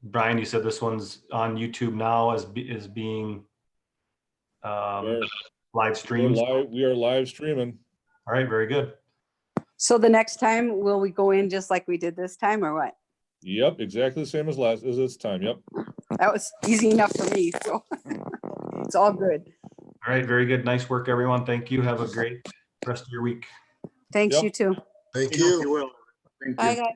Brian, you said this one's on YouTube now as being live streamed. We are live streaming. All right, very good. So the next time, will we go in just like we did this time or what? Yep, exactly the same as this time. Yep. That was easy enough for me, so it's all good. All right, very good. Nice work, everyone. Thank you. Have a great rest of your week. Thanks, Yep. you too. Thank You know, if you. you will. Thank Bye, you. guys.